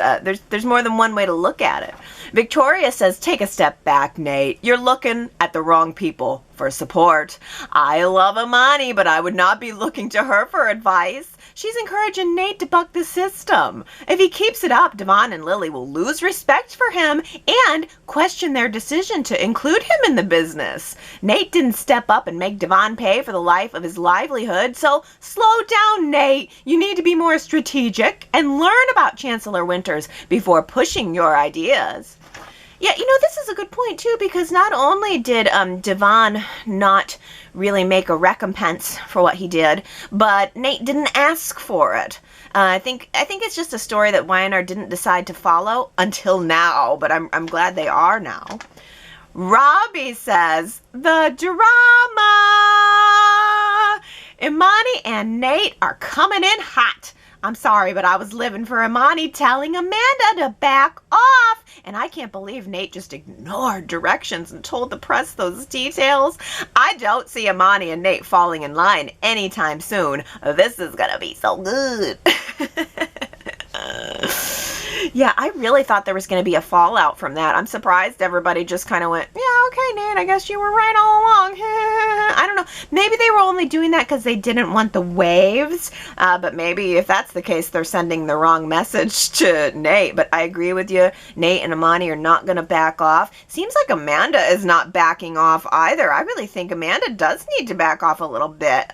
more than one way to look at it. Victoria says, take a step back, Nate. You're looking at the wrong people for support. I love Imani, but I would not be looking to her for advice. She's encouraging Nate to buck the system. If he keeps it up, Devon and Lily will lose respect for him and question their decision to include him in the business. Nate didn't step up and make Devon pay for the life of his livelihood, so slow down, Nate. You need to be more strategic and learn about Chancellor Winters before pushing your ideas. Yeah, this is a good point, too, because not only did Devon not really make a recompense for what he did, but Nate didn't ask for it. I think it's just a story that Y&R didn't decide to follow until now, but I'm glad they are now. Robbie says, the drama! Imani and Nate are coming in hot. I'm sorry, but I was living for Imani telling Amanda to back off. And I can't believe Nate just ignored directions and told the press those details. I don't see Imani and Nate falling in line anytime soon. This is going to be so good. Yeah, I really thought there was going to be a fallout from that. I'm surprised everybody just kind of went, yeah, okay, Nate, I guess you were right all along. I don't know. Maybe they were only doing that because they didn't want the waves. But maybe if that's the case, they're sending the wrong message to Nate. But I agree with you. Nate and Imani are not going to back off. Seems like Amanda is not backing off either. I really think Amanda does need to back off a little bit.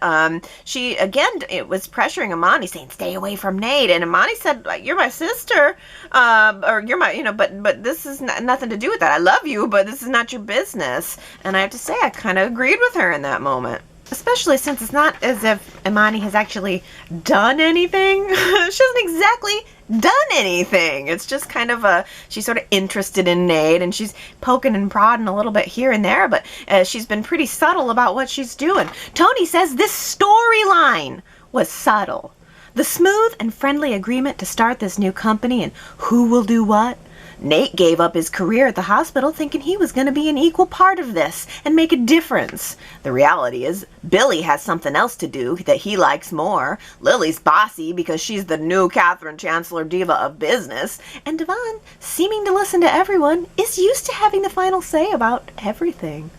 She, again, it was pressuring Imani, saying, stay away from Nate. And Imani said, you're my sister. Or you're my, but this is nothing to do with that. I love you, but this is not your business. And I have to say, I kind of agreed with her in that moment. Especially since it's not as if Imani has actually done anything. She hasn't exactly done anything. It's just kind of she's sort of interested in Nate, and she's poking and prodding a little bit here and there, but she's been pretty subtle about what she's doing. Tony says this storyline was subtle. The smooth and friendly agreement to start this new company and who will do what. Nate gave up his career at the hospital thinking he was going to be an equal part of this and make a difference. The reality is, Billy has something else to do that he likes more. Lily's bossy because she's the new Catherine Chancellor diva of business. And Devon, seeming to listen to everyone, is used to having the final say about everything.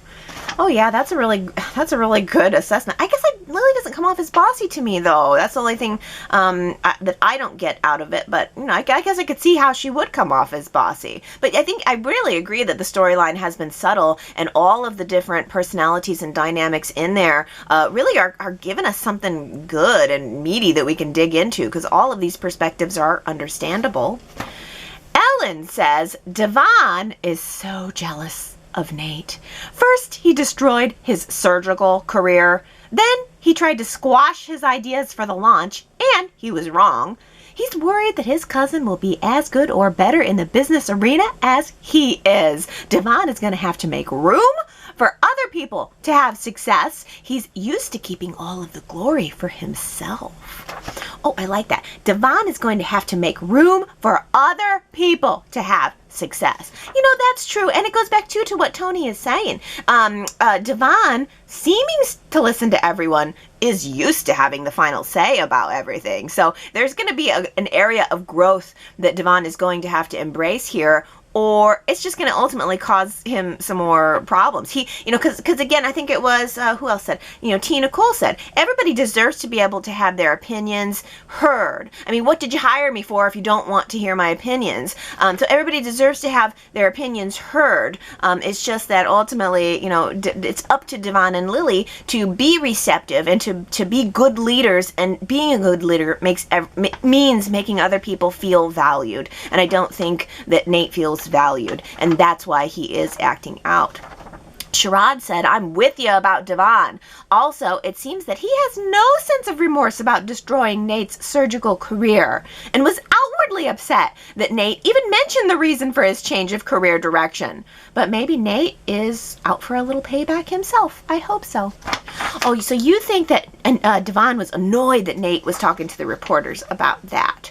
Oh yeah, that's a really good assessment. I guess Lily doesn't come off as bossy to me though. That's the only thing that I don't get out of it. But I guess I could see how she would come off as bossy. But I really agree that the storyline has been subtle, and all of the different personalities and dynamics in there really are giving us something good and meaty that we can dig into, because all of these perspectives are understandable. Ellen says Devon is so jealous of Nate. First, he destroyed his surgical career. Then, he tried to squash his ideas for the launch, and he was wrong. He's worried that his cousin will be as good or better in the business arena as he is. Devon is going to have to make room for other people to have success. He's used to keeping all of the glory for himself. Oh, I like that. Devon is going to have to make room for other people to have success. You know, that's true. And it goes back to what Tony is saying. Devon, seeming to listen to everyone, is used to having the final say about everything. So there's going to be an area of growth that Devon is going to have to embrace here, or it's just going to ultimately cause him some more problems. Because again, I think it was, who else said, Tina Cole said, everybody deserves to be able to have their opinions heard. I mean, what did you hire me for if you don't want to hear my opinions? So everybody deserves to have their opinions heard. It's just that ultimately, it's up to Devon and Lily to be receptive and to be good leaders, and being a good leader means making other people feel valued. And I don't think that Nate feels valued, and that's why he is acting out. Sherrod said, I'm with you about Devon. Also, it seems that he has no sense of remorse about destroying Nate's surgical career, and was outwardly upset that Nate even mentioned the reason for his change of career direction. But maybe Nate is out for a little payback himself. I hope so. Oh, so you think that Devon was annoyed that Nate was talking to the reporters about that.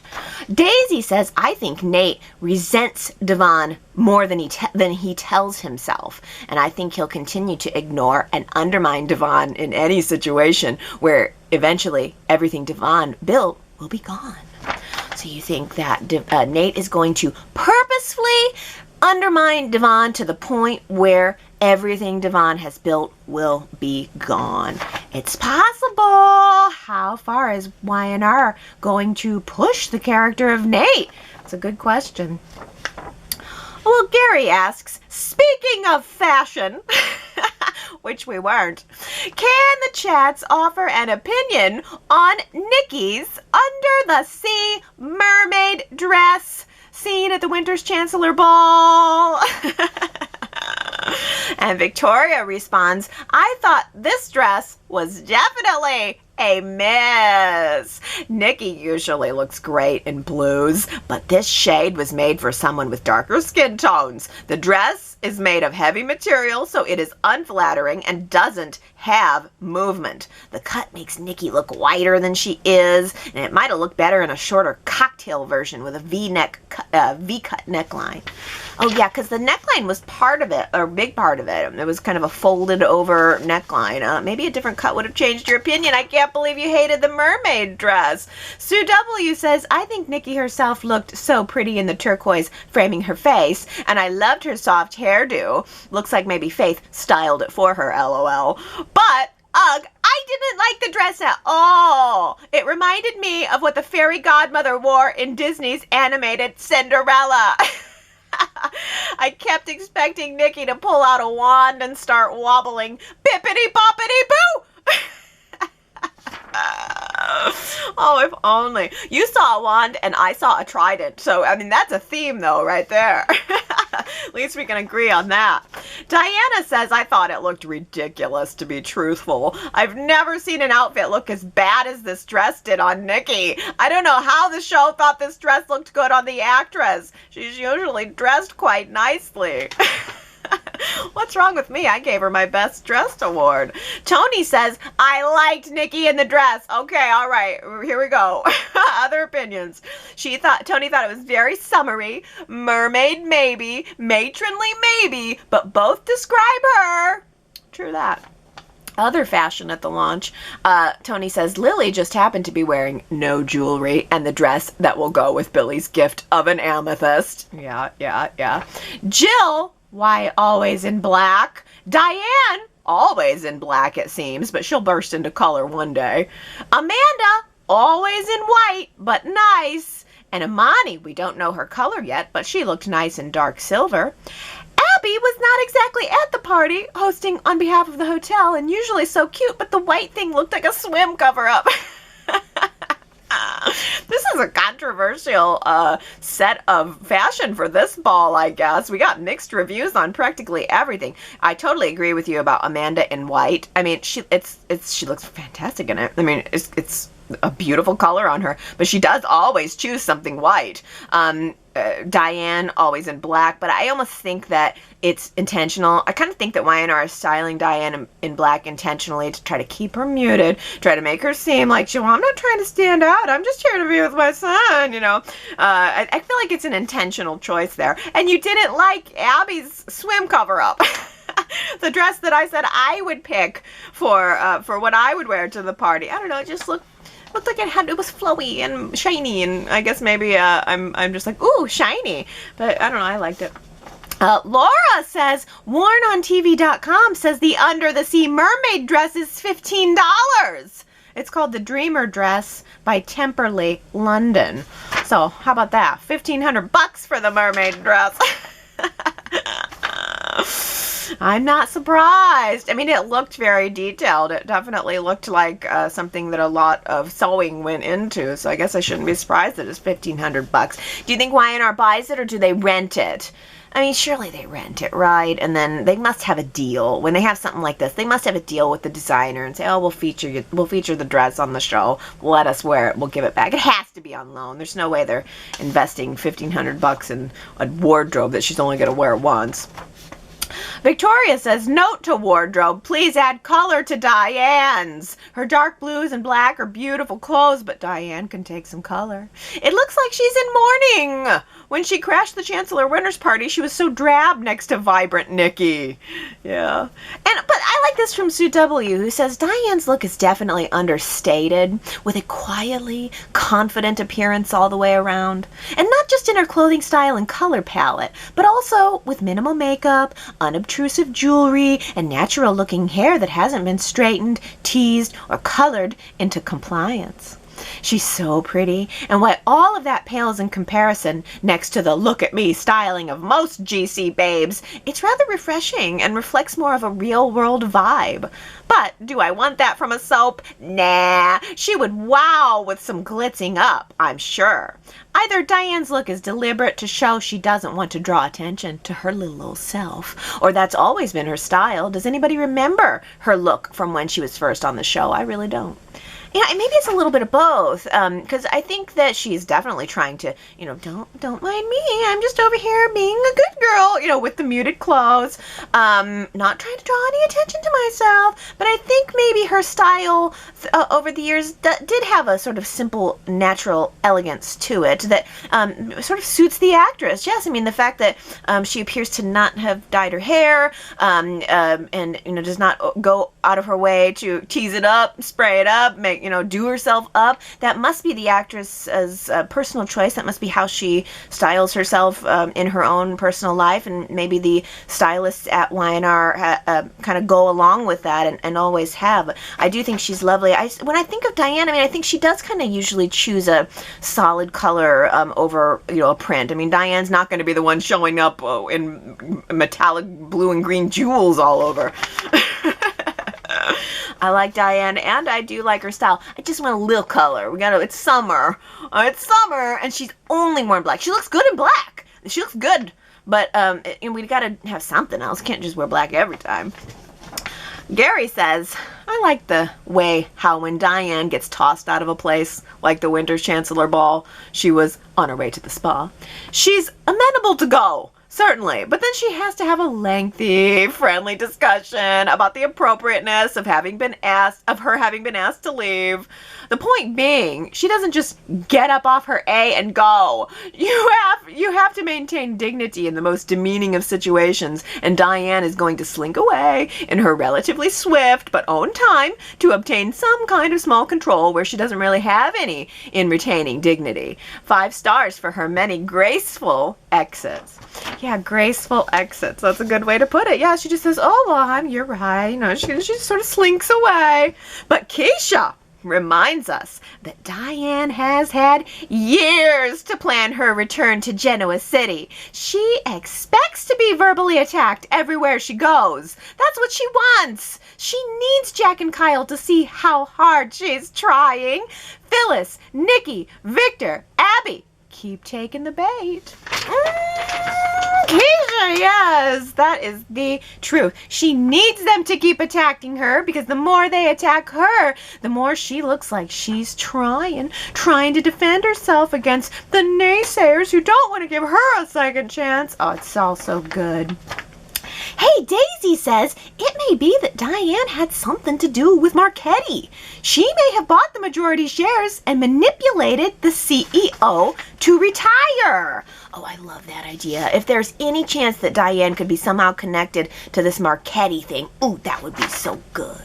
Daisy says, I think Nate resents Devon more than he tells himself. And I think he'll continue to ignore and undermine Devon in any situation where eventually everything Devon built will be gone. So you think that Nate is going to purposefully undermine Devon to the point where everything Devon has built will be gone. It's possible. How far is Y&R going to push the character of Nate? It's a good question. Well, Gary asks, speaking of fashion, which we weren't, can the chats offer an opinion on Nikki's under the sea mermaid dress seen at the Winters Chancellor Ball? And Victoria responds, I thought this dress was definitely a miss. Nikki usually looks great in blues, but this shade was made for someone with darker skin tones. The dress is made of heavy material, so it is unflattering and doesn't have movement. The cut makes Nikki look whiter than she is, and it might have looked better in a shorter cocktail version with a V-cut neckline. Oh yeah, because the neckline was part of it, or a big part of it. It was kind of a folded over neckline. Maybe a different cut would have changed your opinion. I can't believe you hated the mermaid dress. Sue W says, I think Nikki herself looked so pretty in the turquoise framing her face, and I loved her soft hairdo. Looks like maybe Faith styled it for her, LOL. But ugh, I didn't like the dress at all. It reminded me of what the fairy godmother wore in Disney's animated Cinderella. I kept expecting Nikki to pull out a wand and start wobbling. Bippity boppity boo! Oh, if only. You saw a wand and I saw a trident. So, I mean, that's a theme though, right there. At least we can agree on that. Diana says, I thought it looked ridiculous, to be truthful. I've never seen an outfit look as bad as this dress did on Nikki. I don't know how the show thought this dress looked good on the actress. She's usually dressed quite nicely. What's wrong with me? I gave her my best dressed award. Tony says, I liked Nikki in the dress. Okay, all right, here we go. Other opinions. Tony thought it was very summery, mermaid maybe, matronly maybe, but both describe her. True that. Other fashion at the launch. Tony says, Lily just happened to be wearing no jewelry and the dress that will go with Billy's gift of an amethyst. Yeah. Jill, why always in black? Diane, always in black it seems, but she'll burst into color one day. Amanda, always in white, but nice. And Imani, we don't know her color yet, but she looked nice in dark silver. Abby was not exactly at the party, hosting on behalf of the hotel, and usually so cute, but the white thing looked like a swim cover-up. This is a controversial set of fashion for this ball, I guess. We got mixed reviews on practically everything. I totally agree with you about Amanda in white. I mean, she looks fantastic in it. I mean, it's a beautiful color on her, but she does always choose something white. Diane always in black, but I almost think that it's intentional. I kind of think that Y&R is styling Diane in black intentionally to try to keep her muted, try to make her seem like, well, I'm not trying to stand out. I'm just here to be with my son, you know. I feel like it's an intentional choice there. And you didn't like Abby's swim cover-up. The dress that I said I would pick for what I would wear to the party. I don't know, it just looked like it was flowy and shiny, and I guess maybe I'm just like, ooh, shiny. But I don't know, I liked it. Laura says, wornontv.com says the Under the Sea mermaid dress is $15. It's called the Dreamer Dress by Temperley, London. So how about that? $1,500 for the mermaid dress. I'm not surprised. I mean, it looked very detailed. It definitely looked like something that a lot of sewing went into. So I guess I shouldn't be surprised that it's $1,500. Do you think Y&R buys it or do they rent it? I mean, surely they rent it, right? And then they must have a deal. When they have something like this, they must have a deal with the designer and say, oh, we'll feature the dress on the show. Let us wear it. We'll give it back. It has to be on loan. There's no way they're investing $1,500 in a wardrobe that she's only going to wear once. Victoria says, note to wardrobe, please add color to Diane's. Her dark blues and black are beautiful clothes, but Diane can take some color. It looks like she's in mourning. When she crashed the Chancellor Winters party, she was so drab next to vibrant Nikki. Yeah. But I like this from Sue W., who says, Diane's look is definitely understated, with a quietly confident appearance all the way around. And not just in her clothing style and color palette, but also with minimal makeup, unobtrusive jewelry, and natural-looking hair that hasn't been straightened, teased, or colored into compliance. She's so pretty, and why all of that pales in comparison next to the look-at-me styling of most GC babes, it's rather refreshing and reflects more of a real-world vibe. But do I want that from a soap? Nah, she would wow with some glitzing up, I'm sure. Either Diane's look is deliberate to show she doesn't want to draw attention to her little old self, or that's always been her style. Does anybody remember her look from when she was first on the show? I really don't. Yeah, and maybe it's a little bit of both, because I think that she's definitely trying to, you know, don't mind me, I'm just over here being a good girl, you know, with the muted clothes, not trying to draw any attention to myself, but I think maybe her style over the years did have a sort of simple, natural elegance to it that sort of suits the actress. Yes, I mean, the fact that she appears to not have dyed her hair, and, you know, does not go out of her way to tease it up, spray it up, make, you know, do herself up. That must be the actress's personal choice. That must be how she styles herself in her own personal life, and maybe the stylists at Y&R kind of go along with that and always have. I do think she's lovely. When I think of Diane, I mean, I think she does kind of usually choose a solid color over, you know, a print. I mean, Diane's not going to be the one showing up in metallic blue and green jewels all over. I like Diane, and I do like her style. I just want a little color. It's summer. It's summer, and she's only worn black. She looks good in black. She looks good, but we gotta have something else. Can't just wear black every time. Gary says, I like the way how when Diane gets tossed out of a place, like the Winters Chancellor Ball, she was on her way to the spa. She's amenable to go. Certainly, but then she has to have a lengthy, friendly discussion about the appropriateness of her having been asked to leave. The point being, she doesn't just get up off her A and go. You have to maintain dignity in the most demeaning of situations, and Diane is going to slink away in her relatively swift but own time to obtain some kind of small control where she doesn't really have any in retaining dignity. 5 stars for her many graceful exits. Yeah, graceful exits. That's a good way to put it. Yeah, she just says, oh, well, you're right. You know, she just sort of slinks away. But Keisha reminds us that Diane has had years to plan her return to Genoa City. She expects to be verbally attacked everywhere she goes. That's what she wants. She needs Jack and Kyle to see how hard she's trying. Phyllis, Nikki, Victor, Abby, keep taking the bait. Keisha, yes. because that is the truth. She needs them to keep attacking her because the more they attack her, the more she looks like she's trying to defend herself against the naysayers who don't want to give her a second chance. Oh, it's all so good. Hey, Daisy says it may be that Diane had something to do with Marchetti. She may have bought the majority shares and manipulated the CEO to retire. Oh, I love that idea. If there's any chance that Diane could be somehow connected to this Marchetti thing, ooh, that would be so good.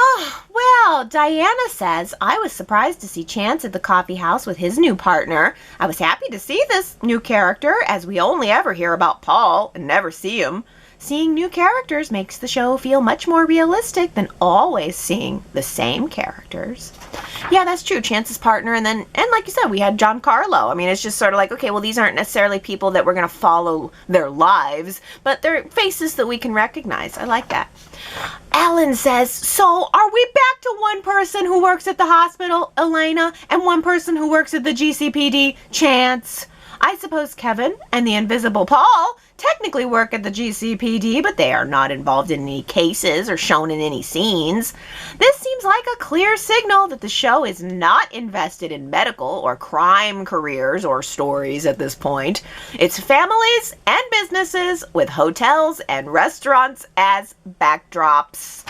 Oh, well, Diana says, I was surprised to see Chance at the coffee house with his new partner. I was happy to see this new character, as we only ever hear about Paul and never see him. Seeing new characters makes the show feel much more realistic than always seeing the same characters. Yeah, that's true. Chance's partner, and like you said, we had Giancarlo. I mean, it's just sort of like, okay, well, these aren't necessarily people that we're going to follow their lives, but they're faces that we can recognize. I like that. Ellen says, so are we back to one person who works at the hospital, Elena, and one person who works at the GCPD, Chance? I suppose Kevin and the Invisible Paul technically work at the GCPD, but they are not involved in any cases or shown in any scenes. This seems like a clear signal that the show is not invested in medical or crime careers or stories at this point. It's families and businesses with hotels and restaurants as backdrops.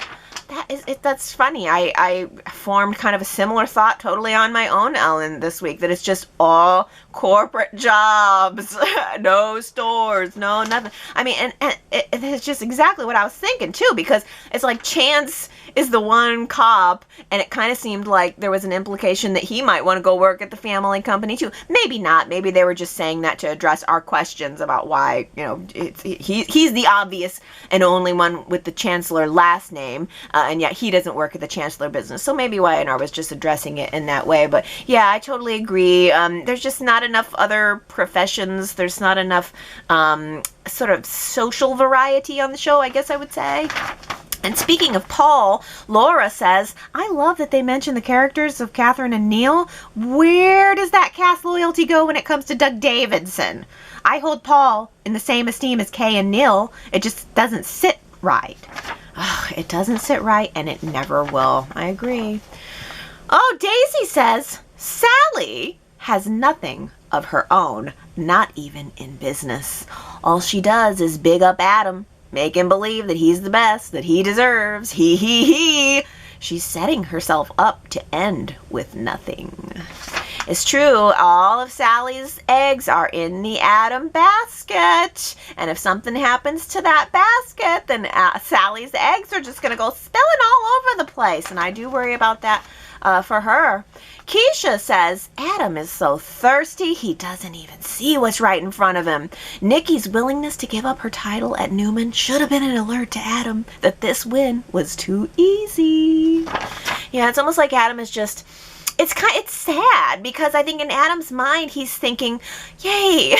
That's funny. I formed kind of a similar thought totally on my own, Ellen, this week, that it's just all corporate jobs. No stores, no nothing. I mean, and it's just exactly what I was thinking, too, because it's like Chance is the one cop, and it kind of seemed like there was an implication that he might want to go work at the family company, too. Maybe not. Maybe they were just saying that to address our questions about why, he's the obvious and only one with the Chancellor last name, and yet he doesn't work at the Chancellor business. So maybe Y&R was just addressing it in that way. But yeah, I totally agree. There's just not enough other professions. There's not enough sort of social variety on the show, I guess I would say. And speaking of Paul, Laura says, I love that they mention the characters of Catherine and Neil. Where does that cast loyalty go when it comes to Doug Davidson? I hold Paul in the same esteem as Kay and Neil. It just doesn't sit right. Oh, it doesn't sit right, and it never will. I agree. Oh, Daisy says, Sally has nothing of her own, not even in business. All she does is big up Adam, make him believe that he's the best, that he deserves. He. She's setting herself up to end with nothing. It's true, all of Sally's eggs are in the Adam basket. And if something happens to that basket, then Sally's eggs are just going to go spilling all over the place. And I do worry about that for her. Keisha says, Adam is so thirsty, he doesn't even see what's right in front of him. Nikki's willingness to give up her title at Newman should have been an alert to Adam that this win was too easy. Yeah, it's almost like Adam is just... It's sad because I think in Adam's mind he's thinking, yay,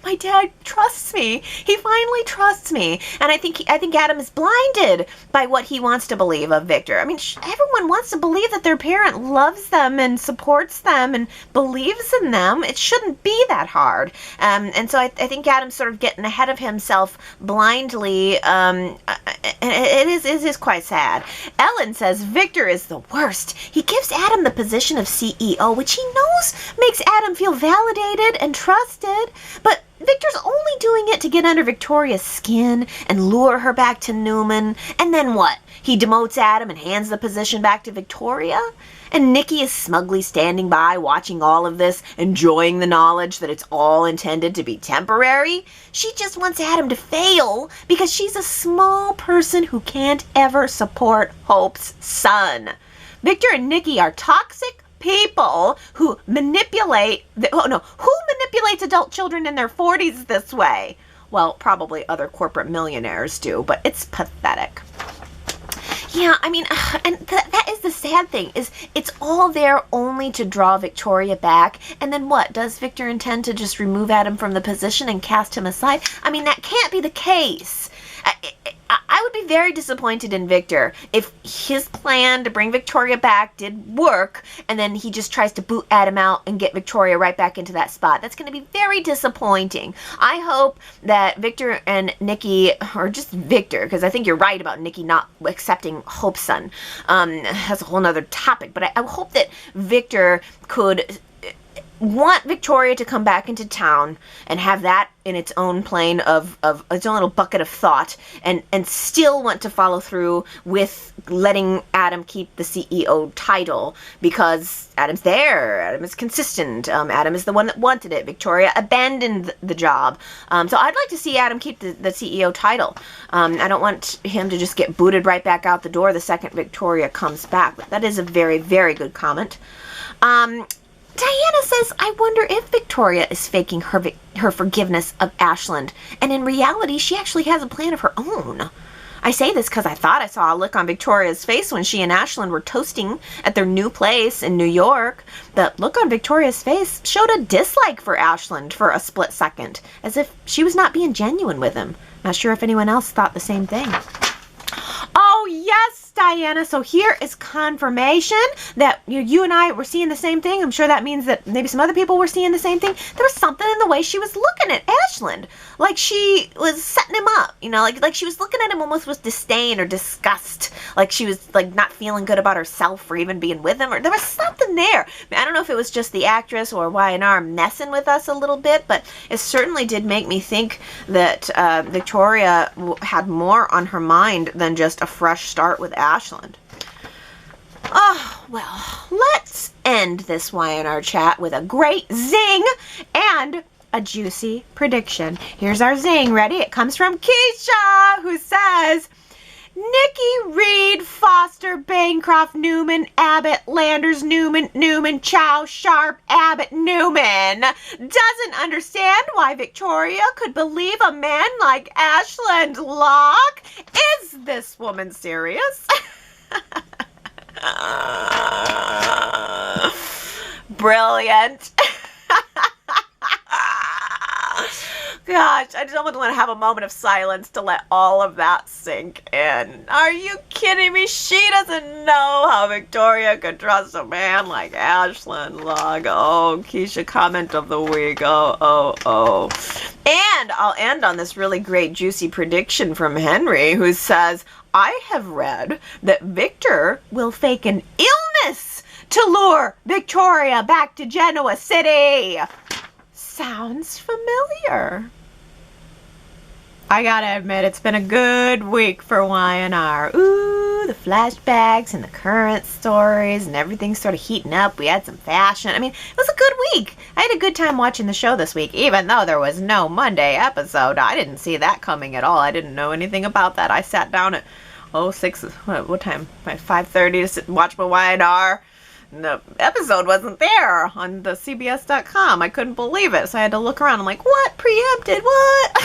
my dad trusts me. He finally trusts me. And I think Adam is blinded by what he wants to believe of Victor. I mean, everyone wants to believe that their parent loves them and supports them and believes in them. It shouldn't be that hard. And so I think Adam's sort of getting ahead of himself blindly. And it is quite sad. Ellen says Victor is the worst. He gives Adam the position of CEO, which he knows makes Adam feel validated and trusted, but Victor's only doing it to get under Victoria's skin and lure her back to Newman. And then what? He demotes Adam and hands the position back to Victoria? And Nikki is smugly standing by, watching all of this, enjoying the knowledge that it's all intended to be temporary? She just wants Adam to fail because she's a small person who can't ever support Hope's son. Victor and Nikki are toxic people who manipulate... Who manipulates adult children in their 40s this way? Well, probably other corporate millionaires do, but it's pathetic. Yeah, I mean, and that is the sad thing, is it's all there only to draw Victoria back. And then what? Does Victor intend to just remove Adam from the position and cast him aside? I mean, that can't be the case. I I would be very disappointed in Victor if his plan to bring Victoria back did work, and then he just tries to boot Adam out and get Victoria right back into that spot. That's going to be very disappointing. I hope that Victor and Nikki, or just Victor, because I think you're right about Nikki not accepting Hope's son. That's a whole nother topic, but I hope that Victor could want Victoria to come back into town and have that in its own plane of its own little bucket of thought, and still want to follow through with letting Adam keep the CEO title, because Adam's there, Adam is consistent, Adam is the one that wanted it, Victoria abandoned the job. So I'd like to see Adam keep the CEO title. I don't want him to just get booted right back out the door the second Victoria comes back, but that is a very, very good comment. Diana says, I wonder if Victoria is faking her forgiveness of Ashland, and in reality, she actually has a plan of her own. I say this because I thought I saw a look on Victoria's face when she and Ashland were toasting at their new place in New York. The look on Victoria's face showed a dislike for Ashland for a split second, as if she was not being genuine with him. Not sure if anyone else thought the same thing. Oh, yes, Diana. So here is confirmation that you and I were seeing the same thing. I'm sure that means that maybe some other people were seeing the same thing. There was something in the way she was looking at Ashland. Like she was setting him up, like she was looking at him almost with disdain or disgust. Like she was like not feeling good about herself for even being with him. Or there was something there. I don't know if it was just the actress or Y&R messing with us a little bit, but it certainly did make me think that Victoria had more on her mind than just a fresh start with Ashland. Oh, well, let's end this Y&R chat with a great zing and a juicy prediction. Here's our zing. Ready? It comes from Keisha, who says, Nikki, Reed, Foster, Bancroft, Newman, Abbott, Landers, Newman, Chow, Sharp, Abbott, Newman doesn't understand why Victoria could believe a man like Ashland Locke. Is this woman serious? Brilliant. Gosh, I just almost want to have a moment of silence to let all of that sink in. Are you kidding me? She doesn't know how Victoria could trust a man like Ashland Locke. Oh, Keisha, comment of the week. Oh. And I'll end on this really great juicy prediction from Henry, who says, I have read that Victor will fake an illness to lure Victoria back to Genoa City. Sounds familiar. I gotta admit, it's been a good week for Y&R. Ooh, the flashbacks and the current stories and everything's sort of heating up. We had some fashion. I mean, it was a good week. I had a good time watching the show this week, even though there was no Monday episode. I didn't see that coming at all. I didn't know anything about that. I sat down at, what time? By 5:30 to sit and watch my Y&R. The episode wasn't there on the CBS.com. I couldn't believe it. So I had to look around. I'm like, what? Preempted? What?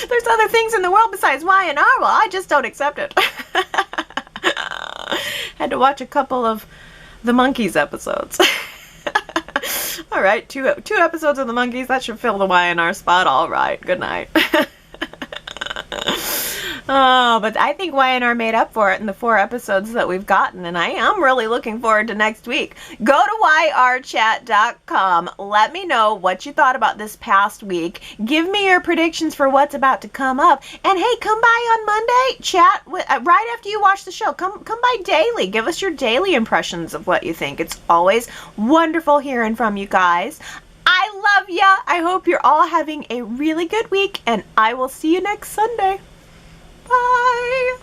There's other things in the world besides Y&R. Well, I just don't accept it. Had to watch a couple of the Monkees episodes. All right, two episodes of the Monkees. That should fill the Y&R spot. All right. Good night. Oh, but I think Y&R made up for it in the 4 episodes that we've gotten, and I am really looking forward to next week. Go to yrchat.com. Let me know what you thought about this past week. Give me your predictions for what's about to come up. And hey, come by on Monday. Chat right after you watch the show. Come by daily. Give us your daily impressions of what you think. It's always wonderful hearing from you guys. I love ya. I hope you're all having a really good week, and I will see you next Sunday. Bye.